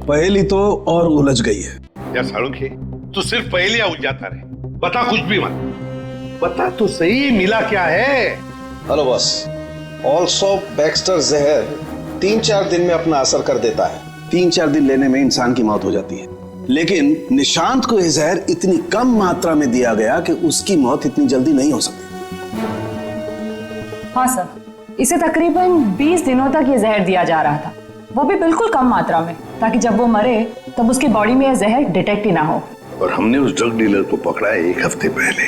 पहेली तो और उलझ गई है। यार सालुंखे, तू सिर्फ पहेलियां उलझाता रहे, बता कुछ भी मत। बता तो सही, मिला क्या है? Hello boss. ऑल्सो बैक्स्टर जहर 3-4 दिन में अपना असर कर देता है। 3-4 दिन लेने में इंसान की मौत हो जाती है, लेकिन निशांत को यह जहर इतनी कम मात्रा में दिया गया कि उसकी मौत इतनी जल्दी नहीं हो सकती। हाँ सर, इसे तकरीबन 20 दिनों तक ये जहर दिया जा रहा था, वो भी बिल्कुल कम मात्रा में, ताकि जब वो मरे तब उसकी बॉडी में यह जहर डिटेक्ट ही ना हो। और हमने उस ड्रग डीलर को पकड़ा है 1 हफ्ते पहले,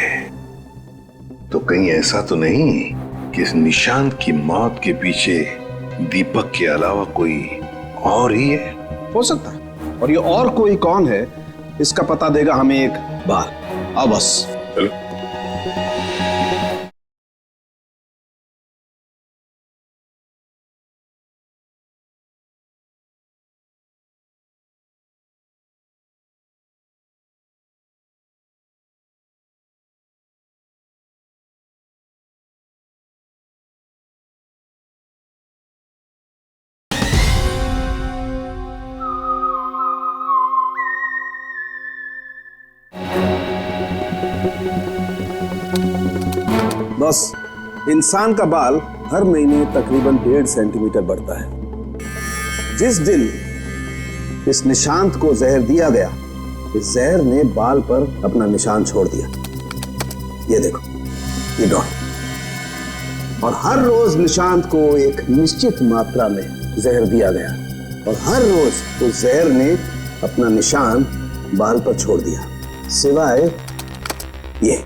तो कहीं ऐसा तो नहीं कि इस निशांत की मौत के पीछे दीपक के अलावा कोई और ही है? हो सकता है, और ये और कोई कौन है इसका पता देगा हमें एक बार। आओ बस चलो। बस इंसान का बाल हर महीने तकरीबन 1.5 सेंटीमीटर बढ़ता है। जिस दिन इस निशांत को जहर दिया गया, इस जहर ने बाल पर अपना निशान छोड़ दिया। ये देखो, ये डॉट। और हर रोज निशांत को एक निश्चित मात्रा में जहर दिया गया और हर रोज उस जहर ने अपना निशान बाल पर छोड़ दिया, सिवाय ये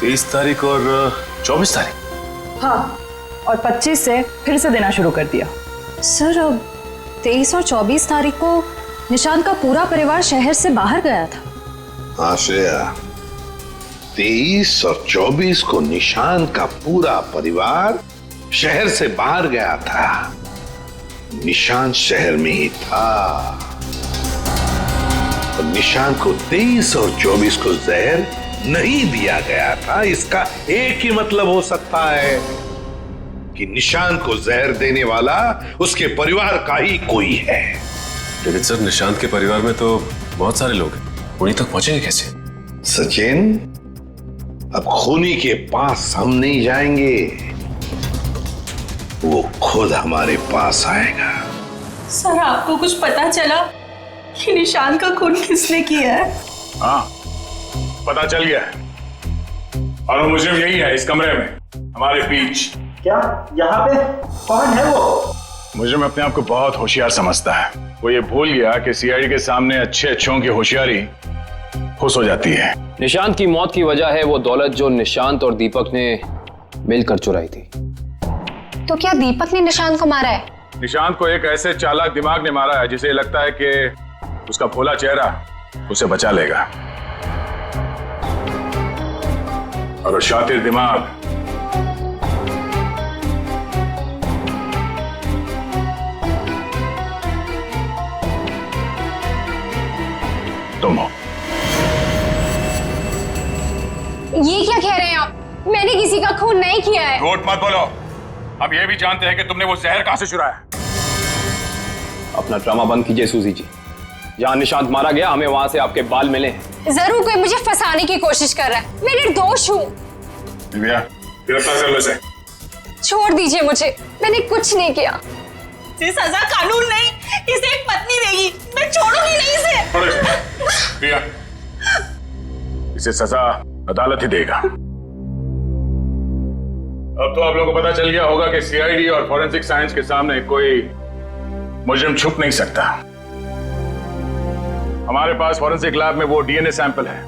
23 तारीख और 24 तारीख। हाँ, और 25 से फिर से देना शुरू कर दिया। सर, अब 23 और 24 तारीख को निशांत का पूरा परिवार शहर से बाहर गया था। हाँ श्रेया, 23 और 24 को निशांत का पूरा परिवार शहर से बाहर गया था। निशांत शहर में ही था और निशांत को 23 और 24 को जहर नहीं दिया गया था। इसका एक ही मतलब हो सकता है कि निशांत को जहर देने वाला उसके परिवार का ही कोई है। लेकिन सर, निशांत के परिवार में तो बहुत सारे लोग हैं, उन्हीं तक पहुंचेंगे कैसे? सचिन, अब खूनी के पास हम नहीं जाएंगे, वो खुद हमारे पास आएगा। सर, आपको कुछ पता चला कि निशांत का खून किसने किया है? हाँ, पता चल गया है और मुझे यही है इस कमरे में हमारे बीच। क्या यहाँ पे कौन है वो? मुझे में अपने आप को बहुत होशियार समझता है। वो ये भूल गया कि सीआईडी के सामने अच्छे अच्छों की होशियारी खुश हो जाती है। निशांत की मौत की वजह है वो दौलत जो निशांत और दीपक ने मिलकर चुराई थी। तो क्या दीपक ने निशांत को मारा है? निशांत को एक ऐसे चालाक दिमाग ने मारा है जिसे लगता है कि उसका भोला चेहरा उसे बचा लेगा, और शातिर दिमाग तुम हो। ये क्या कह रहे हैं आप? मैंने किसी का खून नहीं किया है। झूठ मत बोलो। हम ये भी जानते हैं कि तुमने वो जहर कहां से चुराया। अपना ड्रामा बंद कीजिए सूजी जी। जहां निशांत मारा गया हमें वहां से आपके बाल मिले हैं। जरूर कोई मुझे फंसाने की कोशिश कर रहा है। मैं निर्दोष हूँ। दिव्या, गिरफ्तार कर लो इसे। छोड़ दीजिए मुझे, मैंने कुछ नहीं किया। इसे सजा कानून नहीं, इसे एक पत्नी देगी। मैं छोड़ूंगी नहीं इसे। दिव्या, इसे सजा अदालत ही देगा। अब तो आप लोगों को पता चल गया होगा कि सीआईडी और फॉरेंसिक साइंस के सामने कोई मुजरिम छुप नहीं सकता। हमारे पास फॉरेंसिक लैब में वो डीएनए सैंपल है।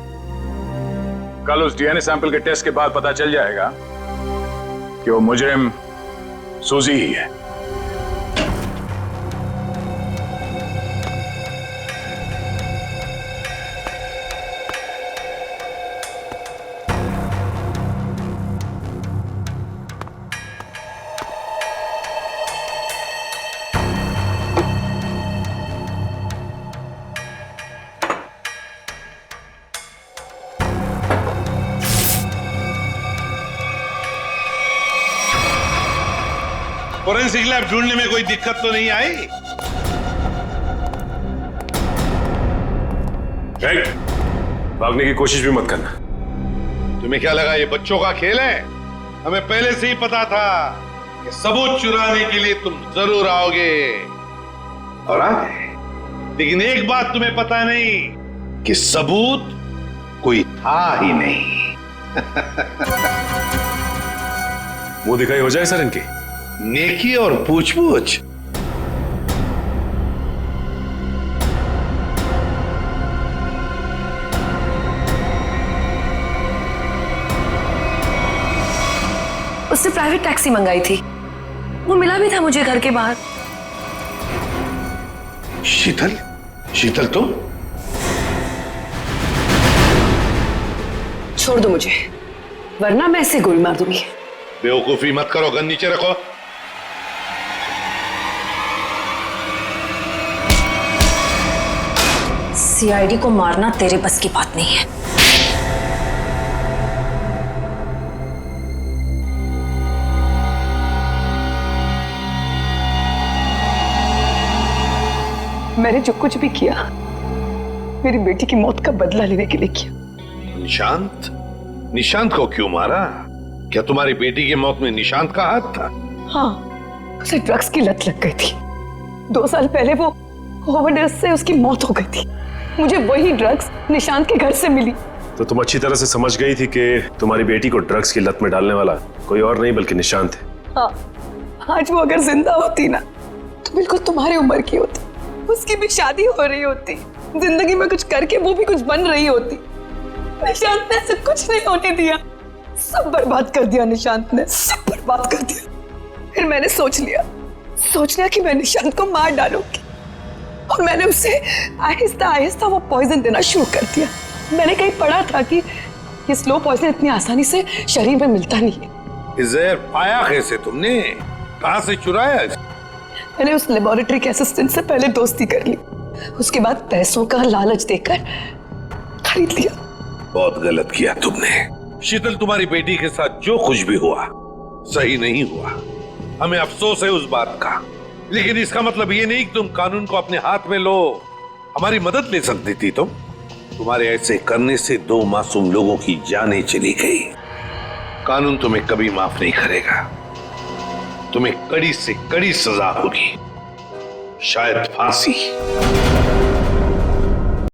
कल उस डीएनए सैंपल के टेस्ट के बाद पता चल जाएगा कि वो मुजरिम सूजी ही है। फोरेंसिक लैब ढूंढने में कोई दिक्कत तो नहीं आई? भागने की कोशिश भी मत करना। तुम्हें क्या लगा ये बच्चों का खेल है? हमें पहले से ही पता था कि सबूत चुराने के लिए तुम जरूर आओगे और आ गए। लेकिन एक बात तुम्हें पता नहीं कि सबूत कोई था ही नहीं। मुंह दिखाई हो जाए सर इनकी। नेकी और पूछ-पूछ। उससे प्राइवेट टैक्सी मंगाई थी, वो मिला भी था मुझे घर के बाहर। शीतल? शीतल तुम? छोड़ दो मुझे, वरना मैं इसे गोली मार दूंगी। बेवकूफी मत करो, गन नीचे रखो। सीआईडी को मारना तेरे बस की बात नहीं है। मैंने जो कुछ भी किया मेरी बेटी की मौत का बदला लेने के लिए किया। निशांत? निशांत को क्यों मारा? क्या तुम्हारी बेटी की मौत में निशांत का हाथ था? हाँ, उसे ड्रग्स की लत लग गई थी। 2 साल पहले वो ओवरडोज से उसकी मौत हो गई थी। मुझे वही ड्रग्स निशांत के घर से मिली। तो तुम अच्छी तरह से समझ गई थी कि तुम्हारी बेटी को ड्रग्स की लत में डालने वाला कोई और नहीं बल्कि निशांत है। हाँ, आज वो अगर जिंदा होती ना तो बिल्कुल तुम्हारी उम्र की होती। उसकी भी शादी हो रही होती, जिंदगी में कुछ करके वो भी कुछ बन रही होती। निशांत ने ऐसा कुछ नहीं होने दिया, सब बर्बाद कर दिया निशांत ने, सब बर्बाद कर दिया। फिर मैंने सोच लिया कि मैं निशांत को मार डालूंगी और मैंने उसे आहिस्ता आहिस्ता वो पॉइजन देना शुरू कर दिया। मैंने कहीं पढ़ा था कि ये स्लो पॉइजन इतनी आसानी से शरीर में मिलता नहीं है। जहर पाया कैसे तुमने? कहां से चुराया? मैंने उस लेबोरेटरी के असिस्टेंट से पहले दोस्ती कर ली, उसके बाद पैसों का लालच देकर खरीद लिया। बहुत गलत किया तुमने। शीतल, तुम्हारी बेटी के साथ जो कुछ भी हुआ सही नहीं हुआ। हमें अफसोस है उस बात का, लेकिन इसका मतलब ये नहीं कि तुम कानून को अपने हाथ में लो। हमारी मदद ले सकती थी तुम। तुम्हारे ऐसे करने से 2 मासूम लोगों की जानें चली गई। कानून तुम्हें कभी माफ नहीं करेगा। तुम्हें कड़ी से कड़ी सजा होगी, शायद फांसी।